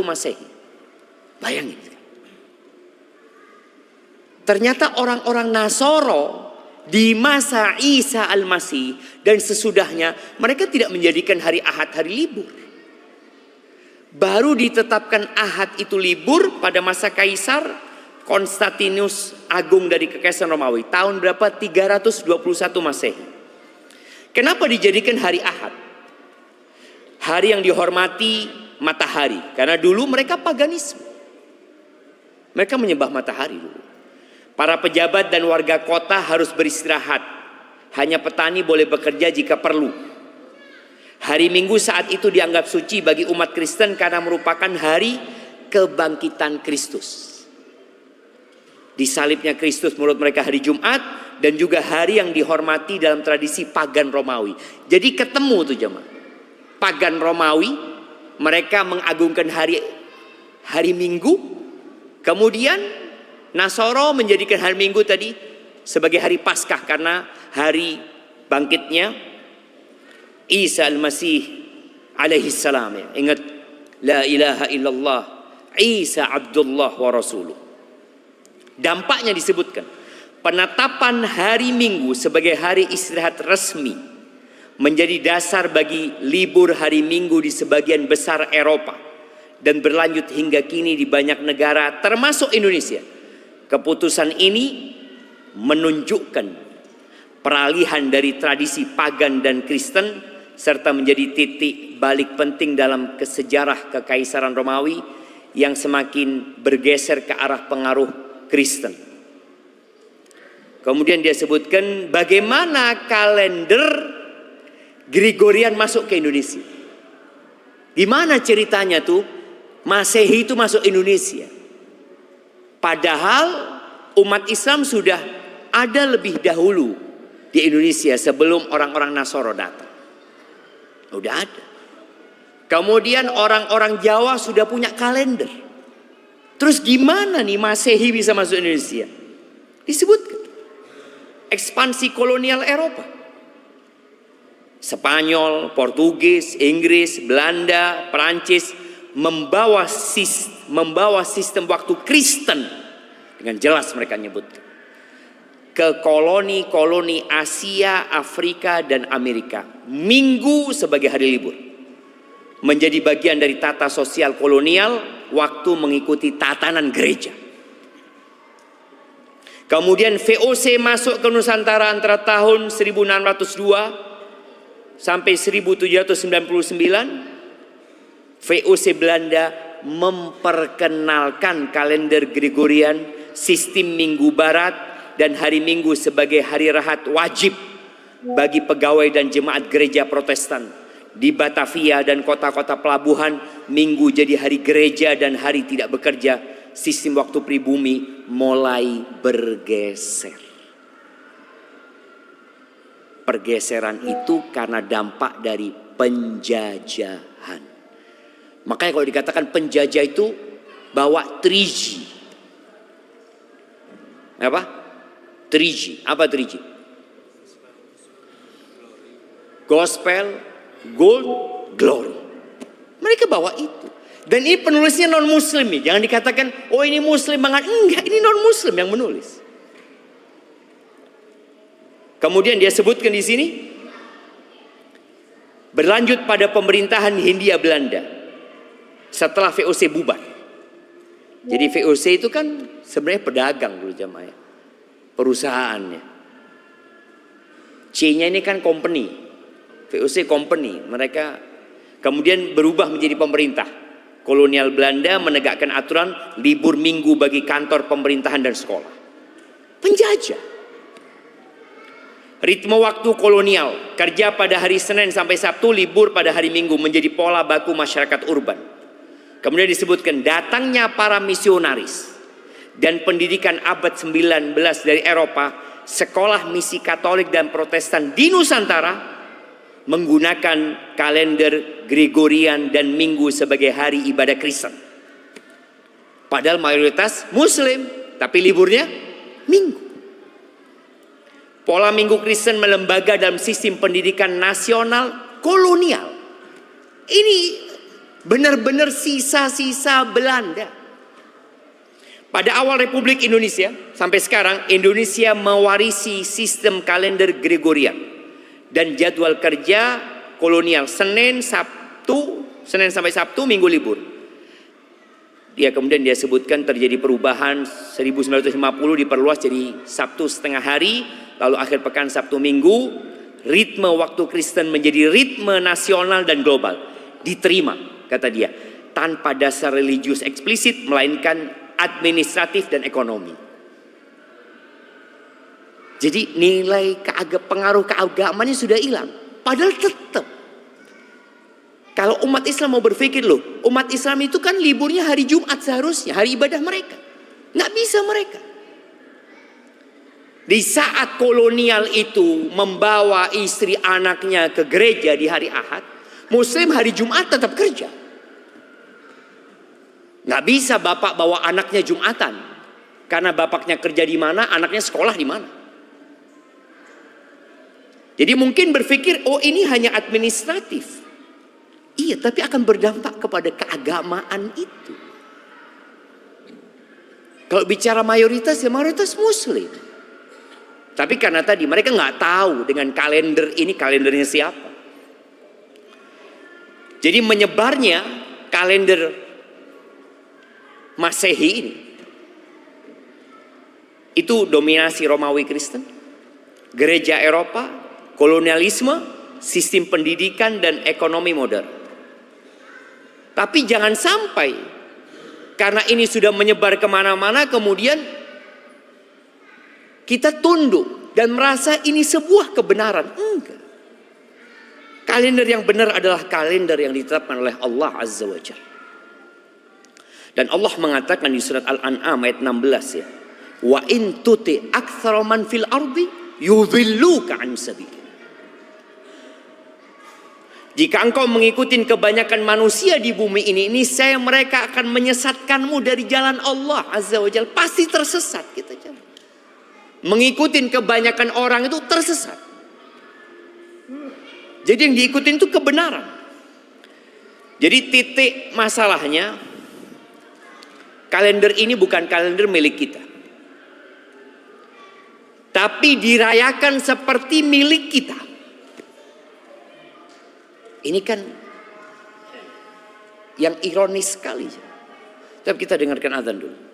Masehi. Bayangin. Ternyata orang-orang Nasoro di masa Isa Al-Masih dan sesudahnya, mereka tidak menjadikan hari Ahad hari libur. Baru ditetapkan Ahad itu libur pada masa Kaisar Konstantinus Agung dari Kekaisaran Romawi. Tahun berapa? 321 Masehi. Kenapa dijadikan hari Ahad? Hari yang dihormati matahari. Karena dulu mereka paganisme. Mereka menyembah matahari dulu. Para pejabat dan warga kota harus beristirahat. Hanya petani boleh bekerja jika perlu. Hari Minggu saat itu dianggap suci bagi umat Kristen karena merupakan hari kebangkitan Kristus. Disalibnya Kristus menurut mereka hari Jumat, dan juga hari yang dihormati dalam tradisi pagan Romawi. Jadi ketemu tuh jemaah. Pagan Romawi, mereka mengagungkan hari Minggu. Kemudian Nasoro menjadikan hari Minggu tadi sebagai hari Paskah karena hari bangkitnya Isa Al-Masih alaihi salam. Ya. Ingat, la ilaha illallah, Isa Abdullah wa Rasuluh. Dampaknya disebutkan, penetapan hari Minggu sebagai hari istirahat resmi menjadi dasar bagi libur hari Minggu di sebagian besar Eropa dan berlanjut hingga kini di banyak negara termasuk Indonesia. Keputusan ini menunjukkan peralihan dari tradisi pagan dan Kristen serta menjadi titik balik penting dalam sejarah Kekaisaran Romawi yang semakin bergeser ke arah pengaruh Kristen. Kemudian dia sebutkan bagaimana kalender Gregorian masuk ke Indonesia. Gimana ceritanya tuh Masehi itu masuk Indonesia? Padahal umat Islam sudah ada lebih dahulu di Indonesia sebelum orang-orang Nasoro datang. Udah ada. Kemudian orang-orang Jawa sudah punya kalender. Terus gimana nih Masehi bisa masuk Indonesia? Disebutkan ekspansi kolonial Eropa. Spanyol, Portugis, Inggris, Belanda, Perancis membawa sistem waktu Kristen dengan jelas mereka nyebutkan ke koloni-koloni Asia, Afrika, dan Amerika. Minggu sebagai hari libur menjadi bagian dari tata sosial kolonial, waktu mengikuti tatanan gereja. Kemudian VOC masuk ke Nusantara antara tahun 1602 sampai 1799. VOC Belanda memperkenalkan kalender Gregorian, sistem Minggu Barat, dan hari Minggu sebagai hari rahat wajib bagi pegawai dan jemaat gereja Protestan. Di Batavia dan kota-kota pelabuhan, Minggu jadi hari gereja dan hari tidak bekerja. Sistem waktu pribumi mulai bergeser. Pergeseran itu karena dampak dari penjajahan. Makanya kalau dikatakan penjajah itu bawa 3G. Apa? 3G. Apa 3G? Gospel, Gold, Glory. Mereka bawa itu. Dan ini penulisnya non-muslim nih. Jangan dikatakan, oh ini muslim banget. Enggak, ini non-muslim yang menulis. Kemudian dia sebutkan di sini, berlanjut pada pemerintahan Hindia Belanda setelah VOC bubar. Jadi VOC itu kan sebenarnya pedagang dulu jamaah, perusahaannya. C-nya ini kan company, VOC company. Mereka kemudian berubah menjadi pemerintah. Kolonial Belanda menegakkan aturan libur minggu bagi kantor pemerintahan dan sekolah. Penjajah. Ritme waktu kolonial, kerja pada hari Senin sampai Sabtu, libur pada hari Minggu menjadi pola baku masyarakat urban. Kemudian disebutkan datangnya para misionaris dan pendidikan abad 19 dari Eropa, sekolah misi Katolik dan Protestan di Nusantara menggunakan kalender Gregorian dan Minggu sebagai hari ibadah Kristen. Padahal mayoritas Muslim, tapi liburnya Minggu. Pola Minggu Kristen melembaga dalam sistem pendidikan nasional kolonial. Ini benar-benar sisa-sisa Belanda. Pada awal Republik Indonesia sampai sekarang, Indonesia mewarisi sistem kalender Gregorian dan jadwal kerja kolonial Senin sampai Sabtu, Minggu libur. Kemudian dia sebutkan terjadi perubahan 1950 diperluas jadi Sabtu setengah hari, lalu akhir pekan Sabtu Minggu. Ritme waktu Kristen menjadi ritme nasional dan global. Diterima, kata dia, tanpa dasar religius eksplisit, melainkan administratif dan ekonomi. Jadi nilai pengaruh keagamannya sudah hilang. Padahal tetap, kalau umat Islam mau berpikir, loh, umat Islam itu kan liburnya hari Jumat seharusnya, hari ibadah mereka. Nggak bisa mereka. Di saat kolonial itu membawa istri anaknya ke gereja di hari Ahad, Muslim hari Jumat tetap kerja. Nggak bisa bapak bawa anaknya Jumatan, karena bapaknya kerja di mana, anaknya sekolah di mana. Jadi mungkin berpikir, oh ini hanya administratif. Iya, tapi akan berdampak kepada keagamaan itu. Kalau bicara mayoritas, ya mayoritas Muslim. Tapi karena tadi mereka nggak tahu dengan kalender ini, kalendernya siapa. Jadi menyebarnya kalender Masehi ini, itu dominasi Romawi Kristen, gereja Eropa, kolonialisme, sistem pendidikan dan ekonomi modern. Tapi jangan sampai karena ini sudah menyebar kemana-mana kemudian kita tunduk dan merasa ini sebuah kebenaran. Enggak. Kalender yang benar adalah kalender yang ditetapkan oleh Allah Azza wa Jalla. Dan Allah mengatakan di surat Al-An'am ayat 16 ya. Wa in tuti aktsara man fil ardi yudhilluka an sabil. Jika engkau mengikuti kebanyakan manusia di bumi ini saya mereka akan menyesatkanmu dari jalan Allah Azza wa Jalla. Pasti tersesat kita jawab. Mengikuti kebanyakan orang itu tersesat. Jadi yang diikutin itu kebenaran. Jadi titik masalahnya, kalender ini bukan kalender milik kita, tapi dirayakan seperti milik kita. Ini kan yang ironis sekali. Tapi kita dengarkan azan dulu.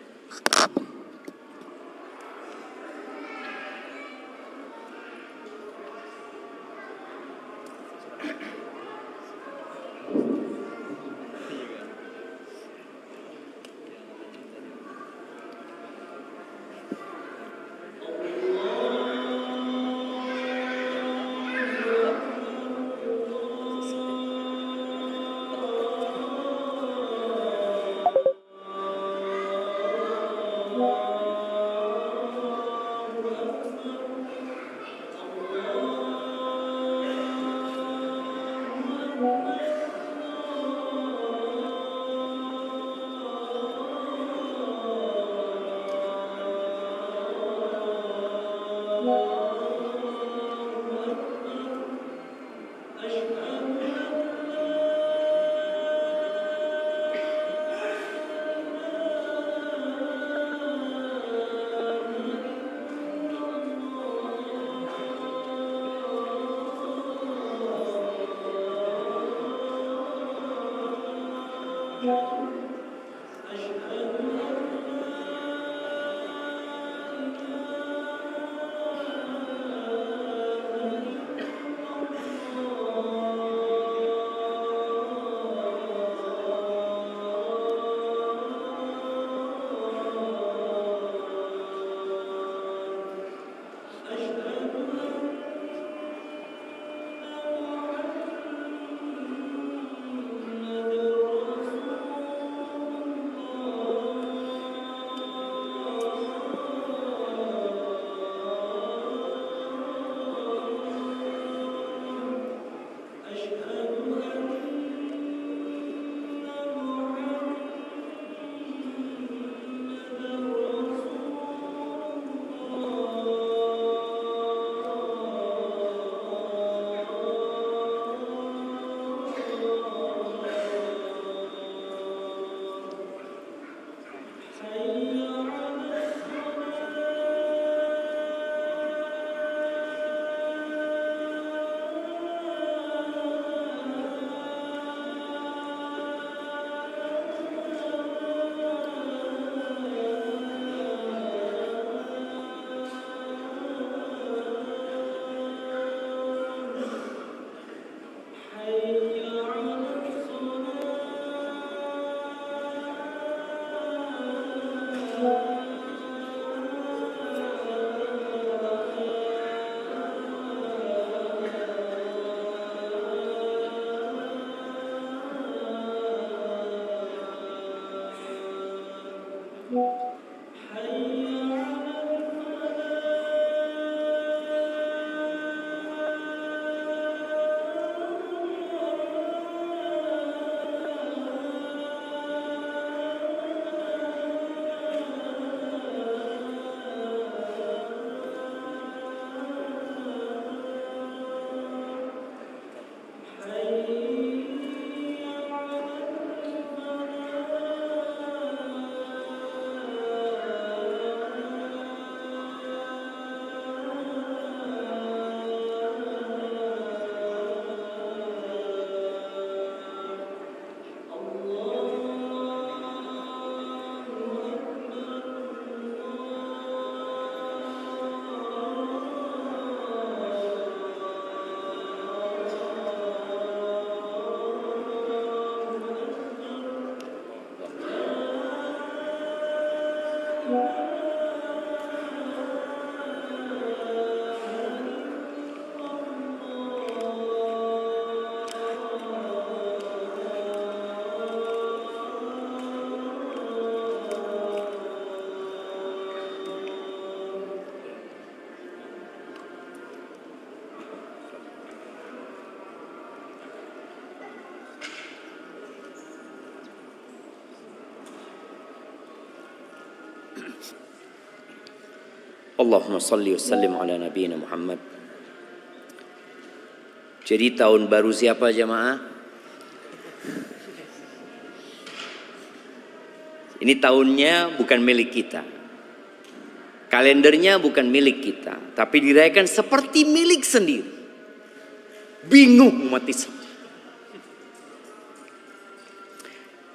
Allahumma salli wa sallim ala nabiyina Muhammad. Jadi tahun baru siapa jamaah? Ini tahunnya bukan milik kita. Kalendernya bukan milik kita, tapi dirayakan seperti milik sendiri. Bingung umat Islam.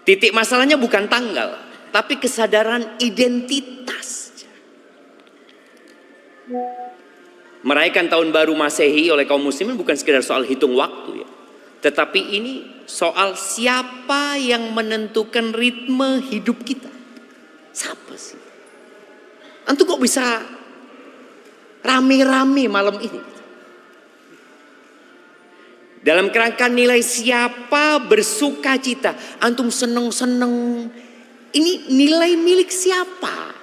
Titik masalahnya bukan tanggal, tapi kesadaran identitas. Merayakan tahun baru Masehi oleh kaum muslimin bukan sekedar soal hitung waktu ya. Tetapi ini soal siapa yang menentukan ritme hidup kita. Siapa sih? Antum kok bisa rame-rame malam ini? Dalam kerangka nilai siapa bersuka cita. Antum seneng-seneng. Ini nilai milik siapa?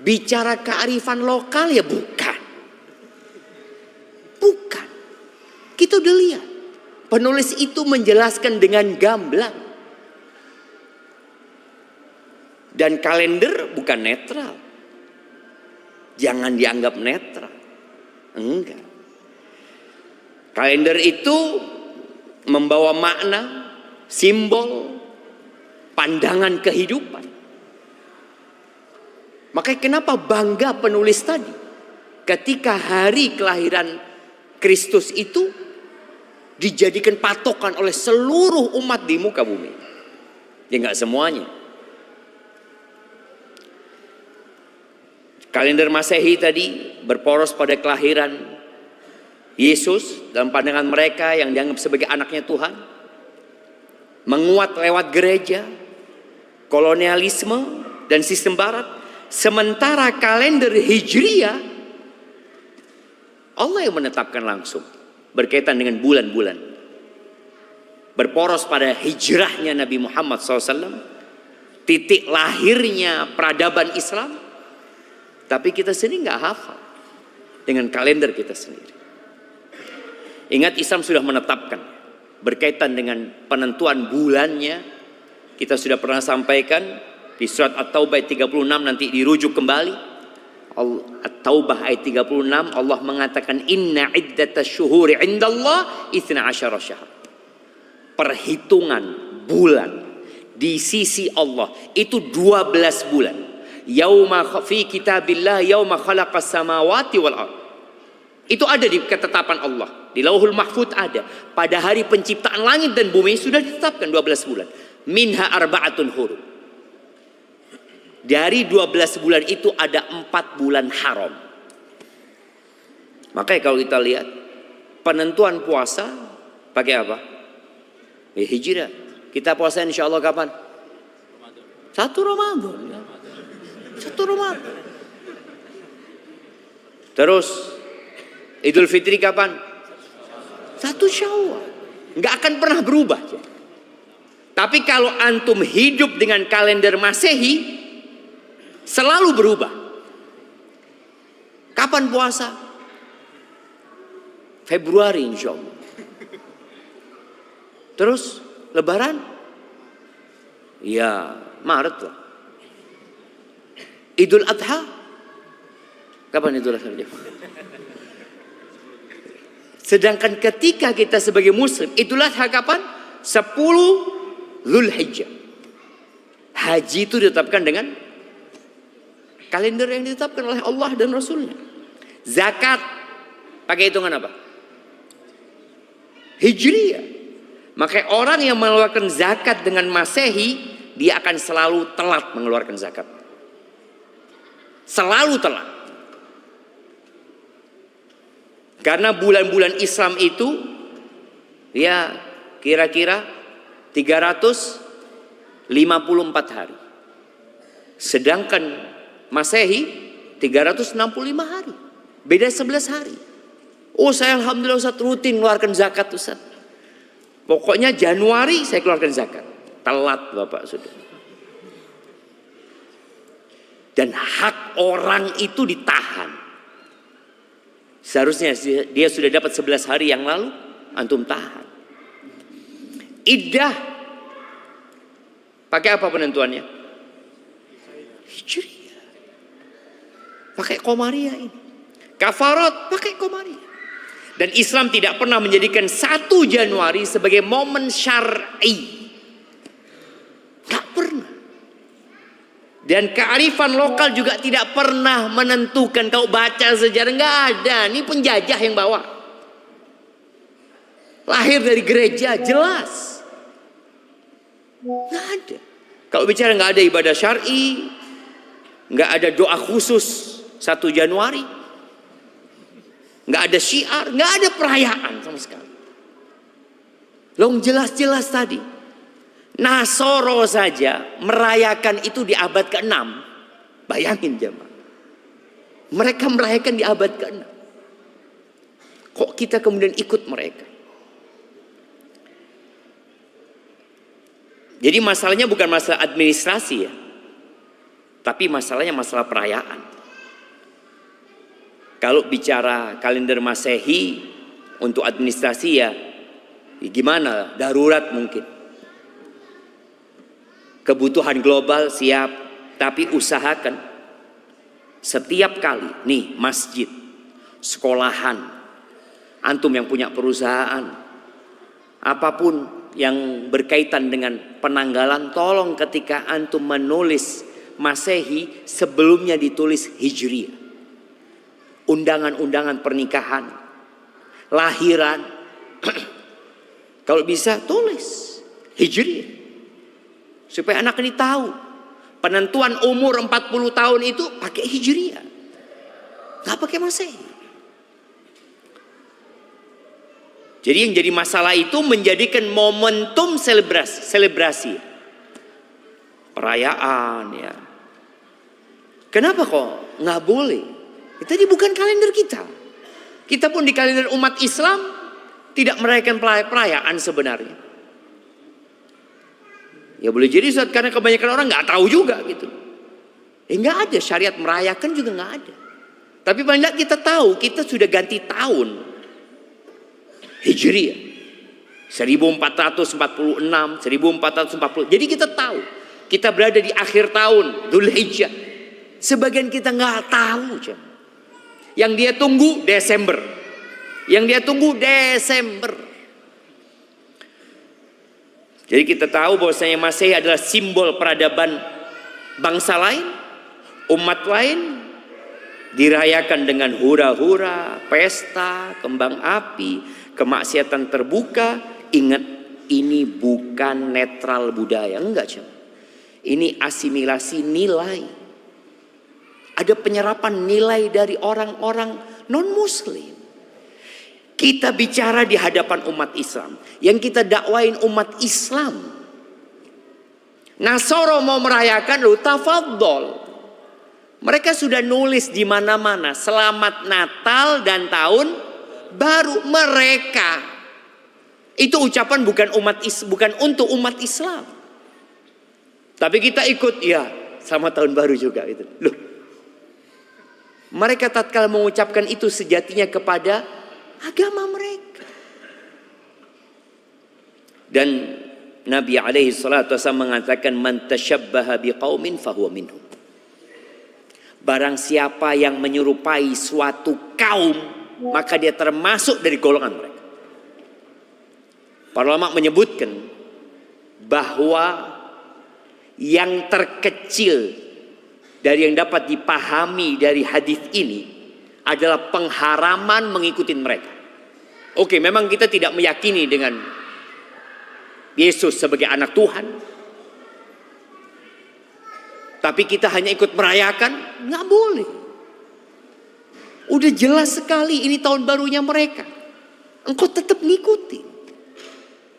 Bicara kearifan lokal ya bukan. Bukan. Kita udah lihat. Penulis itu menjelaskan dengan gamblang. Dan kalender bukan netral. Jangan dianggap netral. Enggak. Kalender itu membawa makna, simbol, pandangan kehidupan. Makanya kenapa bangga penulis tadi ketika hari kelahiran Kristus itu dijadikan patokan oleh seluruh umat di muka bumi. Ya enggak semuanya. Kalender Masehi tadi berporos pada kelahiran Yesus dalam pandangan mereka yang dianggap sebagai anaknya Tuhan. Menguat lewat gereja, kolonialisme dan sistem barat. Sementara kalender Hijriah Allah yang menetapkan langsung berkaitan dengan bulan-bulan. Berporos pada hijrahnya Nabi Muhammad SAW, titik lahirnya peradaban Islam. Tapi kita sendiri nggak hafal dengan kalender kita sendiri. Ingat Islam sudah menetapkan berkaitan dengan penentuan bulannya. Kita sudah pernah sampaikan di surat At-Taubah ayat 36 nanti dirujuk kembali. At-Taubah ayat 36 Allah mengatakan inna iddatasy syuhuri 'indallah 12 syahr. Perhitungan bulan di sisi Allah itu 12 bulan. Yauma fi kitabillah yauma khalaqas samawati wal ard. Itu ada di ketetapan Allah. Di Lauhul Mahfuz ada. Pada hari penciptaan langit dan bumi sudah ditetapkan 12 bulan. Minha arba'atun hurum. Dari 12 bulan itu ada 4 bulan haram. Makanya kalau kita lihat penentuan puasa pakai apa? Ya, hijrah. Kita puasa insya Allah kapan? 1 Ramadan. 1 Ramadan. Terus Idul Fitri kapan? 1 Syawal. Nggak akan pernah berubah. Tapi kalau antum hidup dengan kalender Masehi, selalu berubah. Kapan puasa? Februari insya Allah. Terus Lebaran? Ya, Maret lah. Idul Adha? Kapan Idul Adha? Sedangkan ketika kita sebagai muslim, Idul Adha kapan? 10 Zulhijjah. Haji itu ditetapkan dengan kalender yang ditetapkan oleh Allah dan Rasulnya. Zakat pakai hitungan apa? Hijriyah. Maka orang yang mengeluarkan zakat dengan Masehi, dia akan selalu telat mengeluarkan zakat. Selalu telat. Karena bulan-bulan Islam itu ya kira-kira 354 hari. Sedangkan Masehi 365 hari. Beda 11 hari. Oh, saya alhamdulillah Ustaz rutin mengeluarkan zakat Ustaz. Pokoknya Januari saya keluarkan zakat. Telat Bapak sudah. Dan hak orang itu ditahan. Seharusnya dia sudah dapat 11 hari yang lalu, antum tahan. Iddah pakai apa penentuannya? Hijriyah. Pakai Qamariyah ini. Kafarat pakai Qamariyah. Dan Islam tidak pernah menjadikan 1 Januari sebagai momen syar'i. Gak pernah. Dan kearifan lokal juga tidak pernah menentukan. Kau baca sejarah, gak ada. Ini penjajah yang bawa. Lahir dari gereja, jelas. Gak ada. Kalau bicara gak ada ibadah syar'i, gak ada doa khusus 1 Januari. Nggak ada syiar, nggak ada perayaan sama sekali. Long jelas-jelas tadi. Nasoro saja merayakan itu di abad ke-6. Bayangin jemaah. Mereka merayakan di abad ke-6. Kok kita kemudian ikut mereka? Jadi masalahnya bukan masalah administrasi ya. Tapi masalahnya masalah perayaan. Kalau bicara kalender Masehi untuk administrasi ya gimana? Darurat mungkin. Kebutuhan global siap, tapi usahakan setiap kali nih masjid, sekolahan, antum yang punya perusahaan, apapun yang berkaitan dengan penanggalan, tolong ketika antum menulis Masehi sebelumnya ditulis Hijriyah. Undangan-undangan pernikahan, lahiran, kalau bisa tulis Hijriyah supaya anak ini tahu penentuan umur 40 tahun itu pakai Hijriyah, nggak pakai Masehi. Jadi yang jadi masalah itu menjadikan momentum selebrasi perayaan ya. Kenapa kok nggak boleh? Tadi bukan kalender kita. Kita pun di kalender umat Islam tidak merayakan perayaan sebenarnya. Ya boleh jadi Ustaz, karena kebanyakan orang nggak tahu juga gitu. Nggak ada syariat merayakan juga nggak ada. Tapi paling nggak kita tahu kita sudah ganti tahun Hijriyah 1446, 1440. Jadi kita tahu kita berada di akhir tahun Dzulhijjah. Sebagian kita nggak tahu jemaah. Yang dia tunggu Desember. Jadi kita tahu bahwasanya Masehi adalah simbol peradaban bangsa lain, umat lain, dirayakan dengan hura-hura, pesta, kembang api, kemaksiatan terbuka. Ingat, ini bukan netral budaya, enggak cuman. Ini asimilasi nilai. Ada penyerapan nilai dari orang-orang non-muslim. Kita bicara di hadapan umat Islam. Yang kita dakwain umat Islam. Nasoro mau merayakan, lu tafadhol. Mereka sudah nulis di mana-mana selamat Natal dan tahun baru mereka. Itu ucapan bukan untuk umat Islam. Tapi kita ikut, ya, selamat tahun baru juga itu. Loh. Mereka tatkala mengucapkan itu sejatinya kepada agama mereka. Dan Nabi alaihi salatu wasallam mengatakan, man tashabbaha biqaumin fahuwa minhum. Barang siapa yang menyerupai suatu kaum, maka dia termasuk dari golongan mereka. Para ulama menyebutkan bahwa yang terkecil dari yang dapat dipahami dari hadis ini adalah pengharaman mengikuti mereka. Oke, memang kita tidak meyakini dengan Yesus sebagai anak Tuhan, tapi kita hanya ikut merayakan, nggak boleh. Udah jelas sekali ini tahun barunya mereka, engkau tetap ngikuti.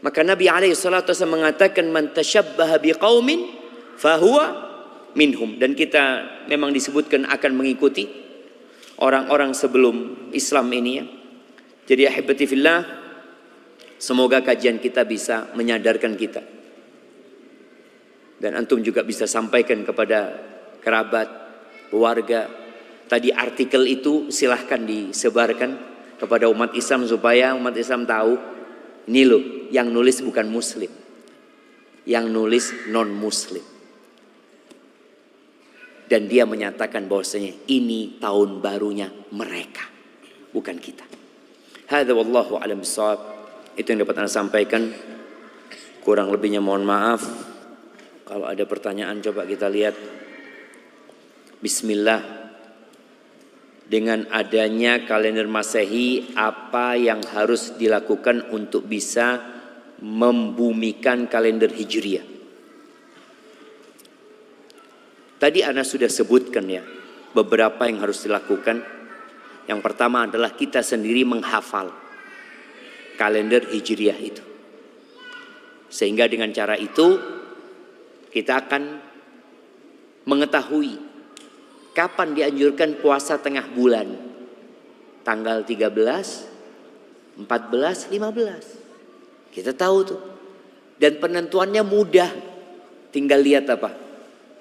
Maka Nabi SAW mengatakan, man tashabbaha biqaumin fahuwa minhum. Dan kita memang disebutkan akan mengikuti orang-orang sebelum Islam ini, ya. Jadi ahibati fillah, semoga kajian kita bisa menyadarkan kita. Dan antum juga bisa sampaikan kepada kerabat, keluarga. Tadi artikel itu silahkan disebarkan kepada umat Islam supaya umat Islam tahu, ini loh yang nulis bukan muslim, yang nulis non muslim. Dan dia menyatakan bahwasanya ini tahun barunya mereka, bukan kita. Hadza wallahu a'lam bissawab. Itu yang dapat Anda sampaikan. Kurang lebihnya mohon maaf. Kalau ada pertanyaan coba kita lihat. Bismillah. Dengan adanya kalender Masehi, apa yang harus dilakukan untuk bisa membumikan kalender Hijriah? Tadi Anda sudah sebutkan, ya, beberapa yang harus dilakukan. Yang pertama adalah kita sendiri menghafal kalender Hijriah itu. Sehingga dengan cara itu kita akan mengetahui kapan dianjurkan puasa tengah bulan. Tanggal 13, 14, 15. Kita tahu tuh. Dan penentuannya mudah. Tinggal lihat apa?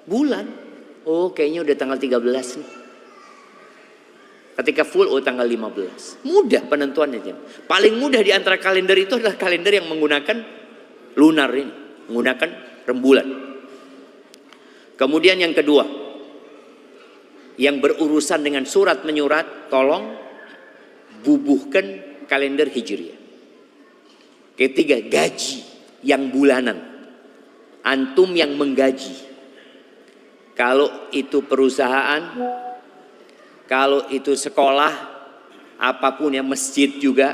Bulan. Oh, kayaknya udah tanggal 13 nih. Ketika full, oh tanggal 15. Mudah penentuannya. Paling mudah di antara kalender itu adalah kalender yang menggunakan lunar ini. Menggunakan rembulan. Kemudian yang kedua, yang berurusan dengan surat menyurat, tolong bubuhkan kalender Hijriah. Ketiga, gaji yang bulanan. Antum yang menggaji. Kalau itu perusahaan, kalau itu sekolah, apapun ya, masjid juga.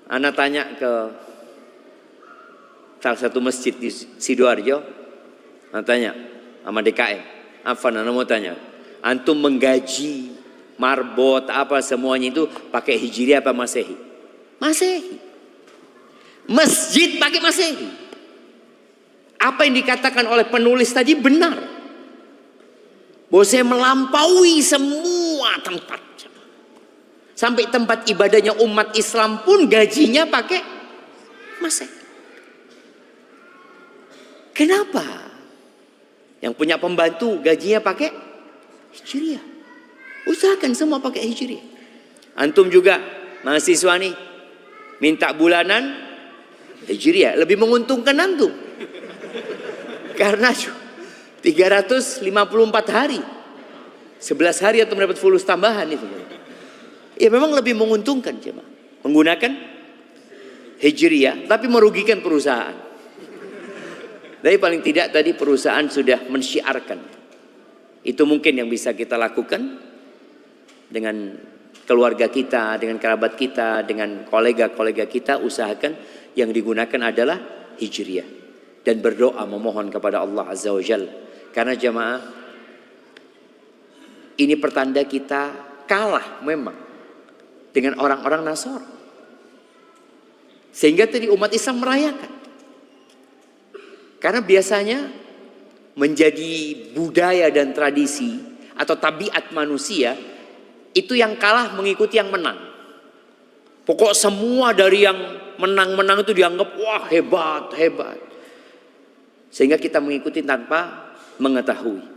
Ana tanya ke salah satu masjid di Sidoarjo, ana tanya sama DKM, apa Ana mau tanya, antum menggaji marbot apa semuanya itu pakai Hijriah apa Masehi? Masehi. Masjid pakai Masehi. Apa yang dikatakan oleh penulis tadi benar. Bahwa saya melampaui semua tempat. Sampai tempat ibadahnya umat Islam pun gajinya pakai Masehi. Kenapa? Yang punya pembantu gajinya pakai Hijriah. Usahakan semua pakai Hijriah. Antum juga mahasiswa nih, minta bulanan Hijriah. Lebih menguntungkan antum. Karena 354 hari. 11 hari atau mendapat fulus tambahan itu. Ya memang lebih menguntungkan coba. Menggunakan Hijriah tapi merugikan perusahaan. Tapi paling tidak tadi perusahaan sudah mensyiarkan. Itu mungkin yang bisa kita lakukan dengan keluarga kita, dengan kerabat kita, dengan kolega-kolega kita. Usahakan yang digunakan adalah hijriyah. Dan berdoa memohon kepada Allah Azza wa Jalla. Karena jamaah, ini pertanda kita kalah memang dengan orang-orang Nasara. Sehingga tadi umat Islam merayakan. Karena biasanya menjadi budaya dan tradisi atau tabiat manusia, itu yang kalah mengikuti yang menang. Pokok semua dari yang menang-menang itu dianggap wah hebat, hebat. Sehingga kita mengikuti tanpa mengetahui.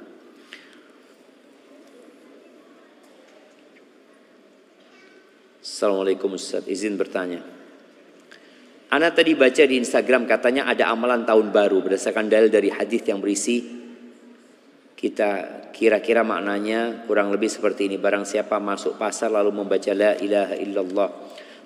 Assalamualaikum Ustaz, izin bertanya. Ana tadi baca di Instagram katanya ada amalan tahun baru berdasarkan dalil dari hadis yang berisi kita kira-kira maknanya kurang lebih seperti ini. Barang siapa masuk pasar lalu membaca la ilaha illallah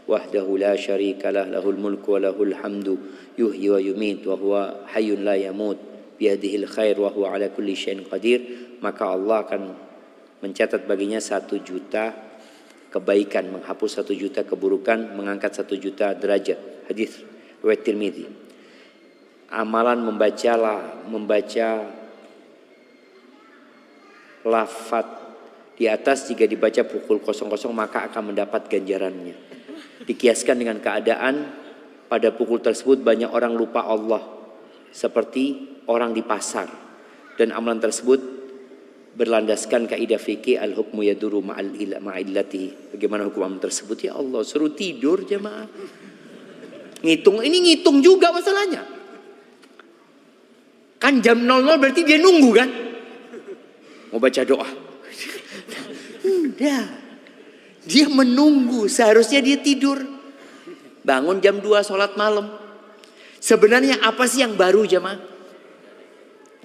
wahdahu la syarikalah lahul mulku wa lahul hamdu yuhyi wa yumit wa huwa hayyun la yamut biyadihil khair wa huwa ala kulli syai'in qadir, maka Allah akan mencatat baginya 1 juta kebaikan, menghapus 1 juta keburukan, mengangkat 1 juta derajat. Hadis riwayat Tirmidzi. Amalan membaca lafaz di atas jika dibaca pukul 00 maka akan mendapat ganjarannya. Dikiaskan dengan keadaan pada pukul tersebut banyak orang lupa Allah seperti orang di pasar, dan amalan tersebut berlandaskan kaidah fikih al-hukmu yaduru ma'illati. Bagaimana hukum amalan tersebut? Ya Allah, suruh tidur jemaah. Ngitung juga masalahnya. Kan jam 00 berarti dia nunggu kan? Mau baca doa. Udah. Dia menunggu, seharusnya dia tidur. Bangun jam 2 sholat malam. Sebenarnya apa sih yang baru jemaah?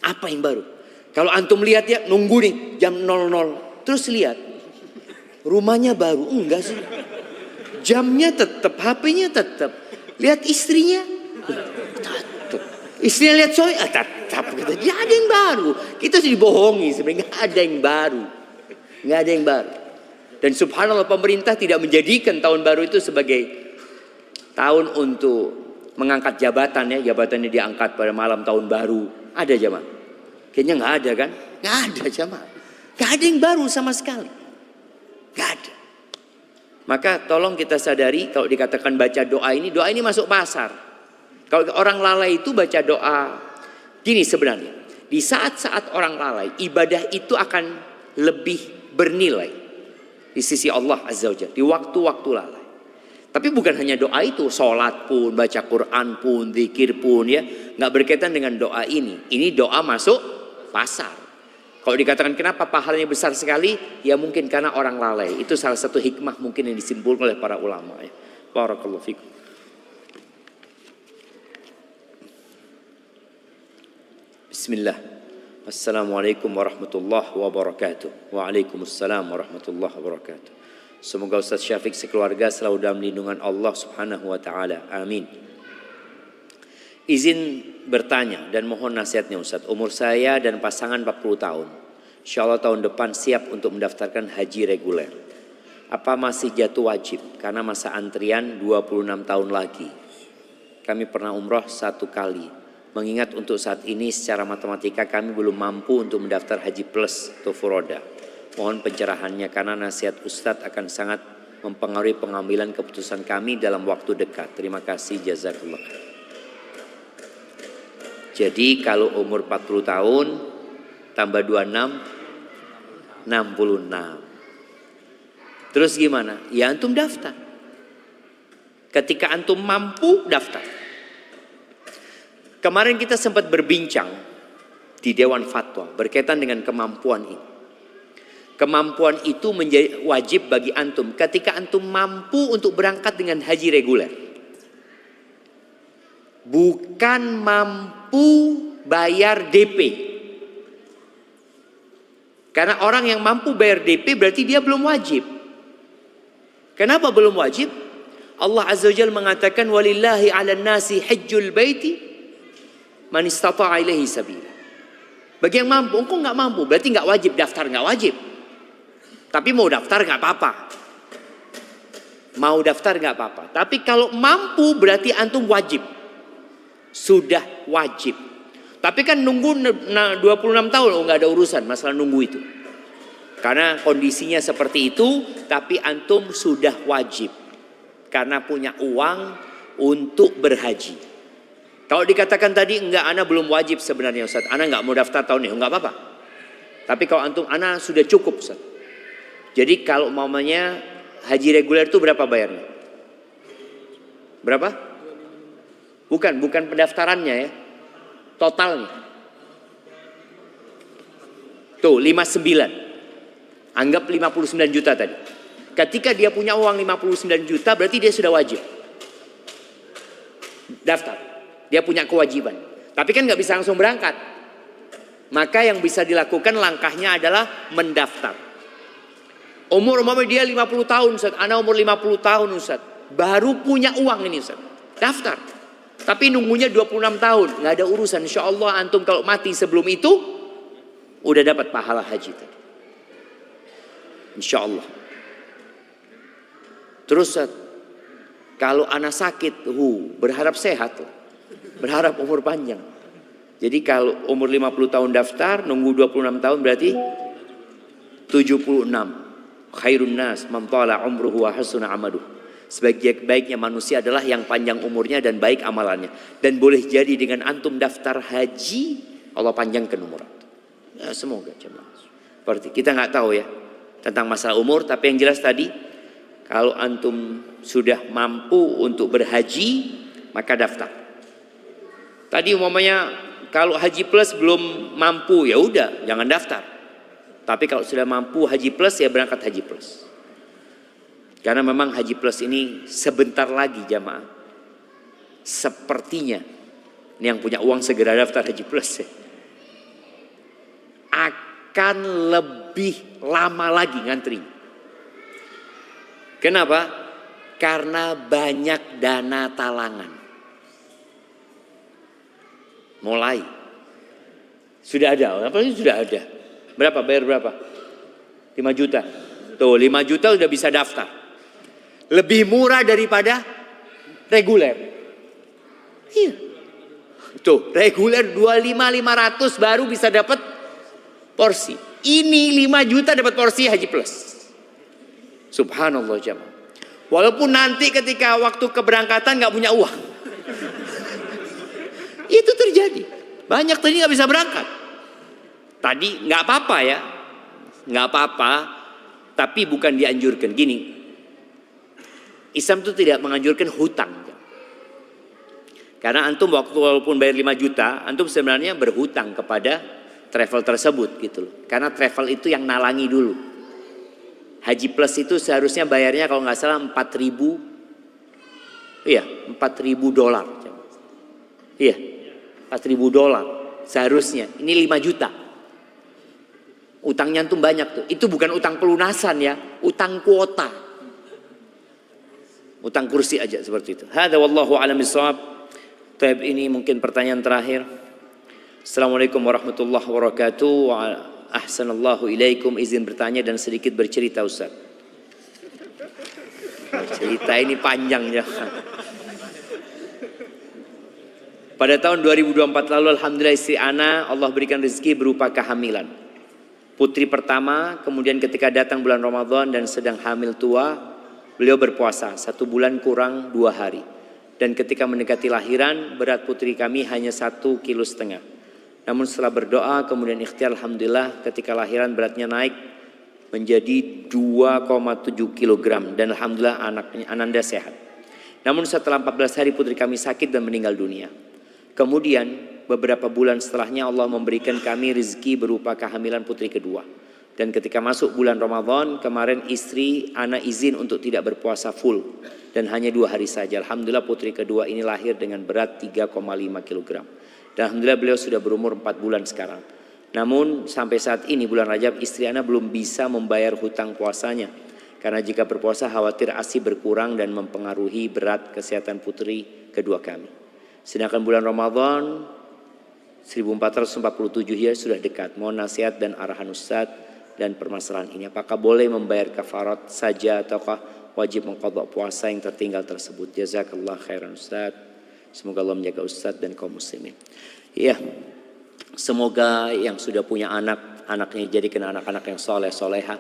Apa yang baru? Kalau antum lihat ya, nunggu nih jam 00. Terus lihat. Rumahnya baru, enggak sih. Jamnya tetap, HP-nya tetap. Lihat istrinya. Tetap. Istrinya lihat suami, tetap. Dia ada yang baru. Kita sudah dibohongi sebenarnya, enggak ada yang baru. Enggak ada yang baru. Dan subhanallah pemerintah tidak menjadikan tahun baru itu sebagai tahun untuk mengangkat jabatan ya. Jabatannya diangkat pada malam tahun baru. Ada jemaah? Kayaknya nggak ada kan? Nggak ada jemaah. Nggak ada yang baru sama sekali. Nggak ada. Maka tolong kita sadari kalau dikatakan baca doa ini masuk pasar. Kalau orang lalai itu baca doa. Gini sebenarnya. Di saat-saat orang lalai, ibadah itu akan lebih bernilai di sisi Allah Azza wa Jalla. Di waktu-waktu lalai. Tapi bukan hanya doa itu, sholat pun, baca Quran pun, zikir pun ya, nggak berkaitan dengan doa ini. Ini doa masuk pasar. Kalau dikatakan kenapa pahalanya besar sekali, ya mungkin karena orang lalai. Itu salah satu hikmah mungkin yang disimpulkan oleh para ulama. Ya. Barakallahu fikum. Bismillah. Assalamualaikum warahmatullahi wabarakatuh. Waalaikumsalam warahmatullahi wabarakatuh. Semoga Ustaz Syafiq sekeluarga selalu dalam lindungan Allah Subhanahu wa taala. Amin. Izin bertanya dan mohon nasihatnya Ustaz. Umur saya dan pasangan 40 tahun. Insyaallah tahun depan siap untuk mendaftarkan haji reguler. Apa masih jatuh wajib? Karena masa antrian 26 tahun lagi. Kami pernah umroh 1 kali. Mengingat untuk saat ini secara matematika kami belum mampu untuk mendaftar haji plus atau furoda. Mohon pencerahannya karena nasihat Ustadz akan sangat mempengaruhi pengambilan keputusan kami dalam waktu dekat. Terima kasih, jazakallah. Jadi kalau umur 40 tahun tambah 26, 66. Terus gimana? Ya antum daftar. Ketika antum mampu daftar. Kemarin kita sempat berbincang di Dewan Fatwa berkaitan dengan kemampuan ini. Kemampuan itu menjadi wajib bagi antum ketika antum mampu untuk berangkat dengan haji reguler. Bukan mampu bayar DP. Karena orang yang mampu bayar DP berarti dia belum wajib. Kenapa belum wajib? Allah Azza wa Jalla mengatakan walillahi 'alan nasi hajjul baiti Man istata'a ilaihi sabila. Bagi yang mampu, engkau nggak mampu, berarti nggak wajib daftar, nggak wajib. Tapi mau daftar nggak apa-apa. Mau daftar nggak apa-apa. Tapi kalau mampu berarti antum wajib. Sudah wajib. Tapi kan nunggu 26 tahun, nggak ada urusan masalah nunggu itu. Karena kondisinya seperti itu, tapi antum sudah wajib. Karena punya uang untuk berhaji. Kalau dikatakan tadi enggak, ana belum wajib sebenarnya Ustaz. Ana enggak mau daftar tahun ini, enggak apa-apa. Tapi kalau antum, ana sudah cukup Ustaz. Jadi kalau mamanya haji reguler itu berapa bayarnya? Berapa? Bukan pendaftarannya ya. Totalnya. Tuh 59. Anggap 59 juta tadi. Ketika dia punya uang 59 juta berarti dia sudah wajib daftar. Dia punya kewajiban. Tapi kan nggak bisa langsung berangkat. Maka yang bisa dilakukan langkahnya adalah mendaftar. Umur dia 50 tahun Ustaz. Ana umur 50 tahun Ustaz. Baru punya uang ini Ustaz. Daftar. Tapi nunggunya 26 tahun. Nggak ada urusan. Insya Allah antum kalau mati sebelum itu udah dapat pahala haji tadi. Insya Allah. Terus Ustaz, kalau anak sakit, berharap sehat lah. Berharap umur panjang. Jadi kalau umur 50 tahun daftar, nunggu 26 tahun berarti 76. Khairun nas man tala umruhu wa hasuna amaluh. Sebaik-baiknya manusia adalah yang panjang umurnya dan baik amalannya. Dan boleh jadi dengan antum daftar haji, Allah panjangkan umur antum. Ya, semoga jemaah. Seperti kita nggak tahu ya tentang masalah umur, tapi yang jelas tadi kalau antum sudah mampu untuk berhaji, maka daftar. Tadi umpamanya kalau haji plus belum mampu, ya udah jangan daftar. Tapi kalau sudah mampu haji plus, ya berangkat haji plus. Karena memang haji plus ini sebentar lagi jamaah. Sepertinya ini yang punya uang segera daftar haji plus ya. Akan lebih lama lagi ngantri. Kenapa? Karena banyak dana talangan. Mulai. Sudah ada, apalagi sudah ada. Berapa? Bayar berapa? 5 juta. Tuh 5 juta udah bisa daftar. Lebih murah daripada reguler. Iya. Tuh reguler 25.500 baru bisa dapat porsi. Ini 5 juta dapat porsi haji plus. Subhanallah jamaah. Walaupun nanti ketika waktu keberangkatan gak punya uang. Itu terjadi. Banyak tadi gak bisa berangkat. Tadi gak apa-apa ya. Gak apa-apa. Tapi bukan dianjurkan. Gini. Islam itu tidak menganjurkan hutang. Karena antum walaupun bayar 5 juta. Antum sebenarnya berhutang kepada travel tersebut gitu loh. Karena travel itu yang nalangi dulu. Haji plus itu seharusnya bayarnya kalau nggak salah 4.000. Iya, 4.000 dolar. Iya, 4.000 dolar seharusnya. Ini 5 juta. Utangnya tuh banyak tuh. Itu bukan utang pelunasan ya, utang kuota. Utang kursi aja seperti itu. Hadza wallahu a'lam bishawab. Taib ini mungkin pertanyaan terakhir. Assalamualaikum warahmatullahi wabarakatuh. Ahsanallahu ilaikum, izin bertanya dan sedikit bercerita Ustaz. Cerita ini panjang ya. Pada tahun 2024 lalu alhamdulillah istri ana Allah berikan rezeki berupa kehamilan. Putri pertama, kemudian ketika datang bulan Ramadan dan sedang hamil tua, beliau berpuasa 1 bulan kurang 2 hari. Dan ketika mendekati lahiran, berat putri kami hanya 1,5 kilo. Namun setelah berdoa kemudian ikhtiar alhamdulillah ketika lahiran beratnya naik menjadi 2,7 kg dan alhamdulillah ananda sehat. Namun setelah 14 hari putri kami sakit dan meninggal dunia. Kemudian beberapa bulan setelahnya Allah memberikan kami rezeki berupa kehamilan putri kedua. Dan ketika masuk bulan Ramadan kemarin istri anak izin untuk tidak berpuasa full dan hanya 2 hari saja. Alhamdulillah putri kedua ini lahir dengan berat 3,5 kg. Dan alhamdulillah beliau sudah berumur 4 bulan sekarang. Namun sampai saat ini bulan Rajab istri ana belum bisa membayar hutang puasanya. Karena jika berpuasa khawatir ASI berkurang dan mempengaruhi berat kesehatan putri kedua kami. Sedangkan bulan Ramadan 1447 ya, sudah dekat. Mohon nasihat dan arahan Ustadz dan permasalahan ini. Apakah boleh membayar kafarat saja ataukah wajib mengqadha puasa yang tertinggal tersebut? Jazakallah khairan Ustadz. Semoga Allah menjaga Ustadz dan kaum muslimin. Ya, semoga yang sudah punya anak, anaknya jadikan anak-anak yang soleh soleha.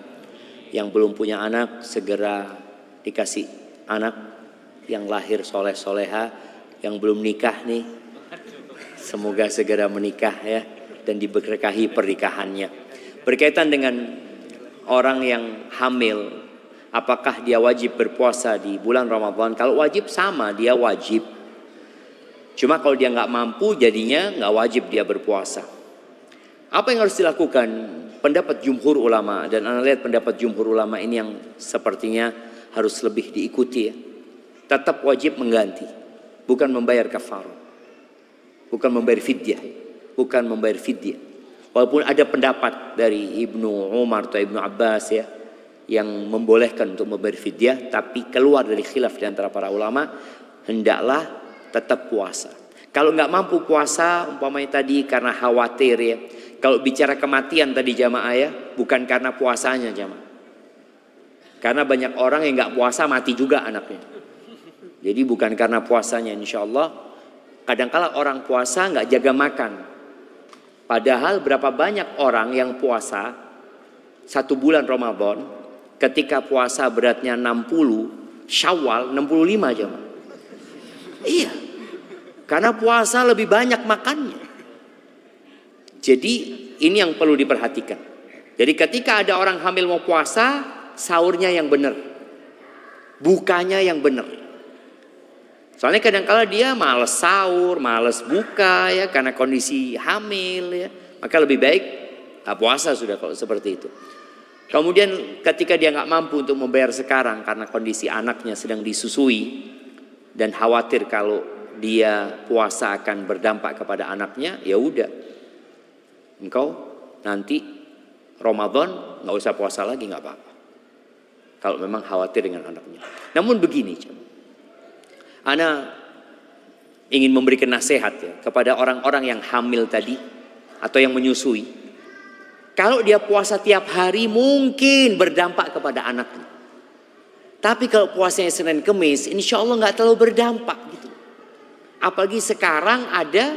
Yang belum punya anak segera dikasih anak yang lahir soleh soleha. Yang belum nikah nih, semoga segera menikah ya dan diberkahi pernikahannya. Berkaitan dengan orang yang hamil, apakah dia wajib berpuasa di bulan Ramadan? Kalau wajib sama, dia wajib. Cuma kalau dia nggak mampu, jadinya nggak wajib dia berpuasa. Apa yang harus dilakukan? Pendapat jumhur ulama, dan Anda lihat pendapat jumhur ulama ini yang sepertinya harus lebih diikuti ya. Tetap wajib mengganti, bukan membayar kafarah, bukan membayar fidyah, bukan membayar fidyah. Walaupun ada pendapat dari Ibnu Umar atau Ibnu Abbas ya yang membolehkan untuk membayar fidyah, tapi keluar dari khilaf di antara para ulama, hendaklah tetap puasa. Kalau nggak mampu puasa, umpamanya tadi karena khawatir ya. Kalau bicara kematian tadi jamaah ya, bukan karena puasanya jamaah. Karena banyak orang yang nggak puasa mati juga anaknya. Jadi bukan karena puasanya, insya Allah. Kadangkala orang puasa nggak jaga makan. Padahal berapa banyak orang yang puasa 1 bulan Ramadan, ketika puasa beratnya 60, Syawal 65 jamaah. Iya, karena puasa lebih banyak makannya. Jadi ini yang perlu diperhatikan. Jadi ketika ada orang hamil mau puasa, sahurnya yang benar, bukanya yang benar. Soalnya kadang-kala dia malas sahur, malas buka ya karena kondisi hamil ya. Maka lebih baik puasa sudah kalau seperti itu. Kemudian ketika dia nggak mampu untuk membayar sekarang karena kondisi anaknya sedang disusui dan khawatir kalau dia puasa akan berdampak kepada anaknya, ya udah. Engkau nanti Ramadan nggak usah puasa lagi, nggak apa-apa. Kalau memang khawatir dengan anaknya. Namun begini, Ana ingin memberikan nasihat ya kepada orang-orang yang hamil tadi atau yang menyusui. Kalau dia puasa tiap hari mungkin berdampak kepada anaknya. Tapi kalau puasanya Senin Kemis, insya Allah nggak terlalu berdampak gitu. Apalagi sekarang ada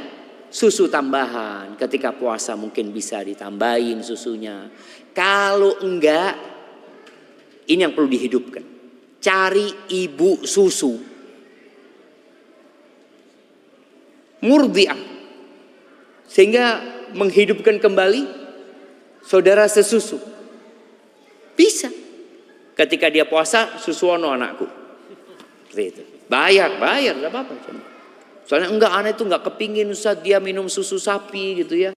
susu tambahan, ketika puasa mungkin bisa ditambahin susunya. Kalau enggak, ini yang perlu dihidupkan. Cari ibu susu, murdiah, sehingga menghidupkan kembali saudara sesusu. Bisa. Ketika dia puasa, susuono anakku. Gitu. Bayar, enggak apa-apa. Soalnya enggak, anak itu enggak kepingin Ustaz dia minum susu sapi gitu ya.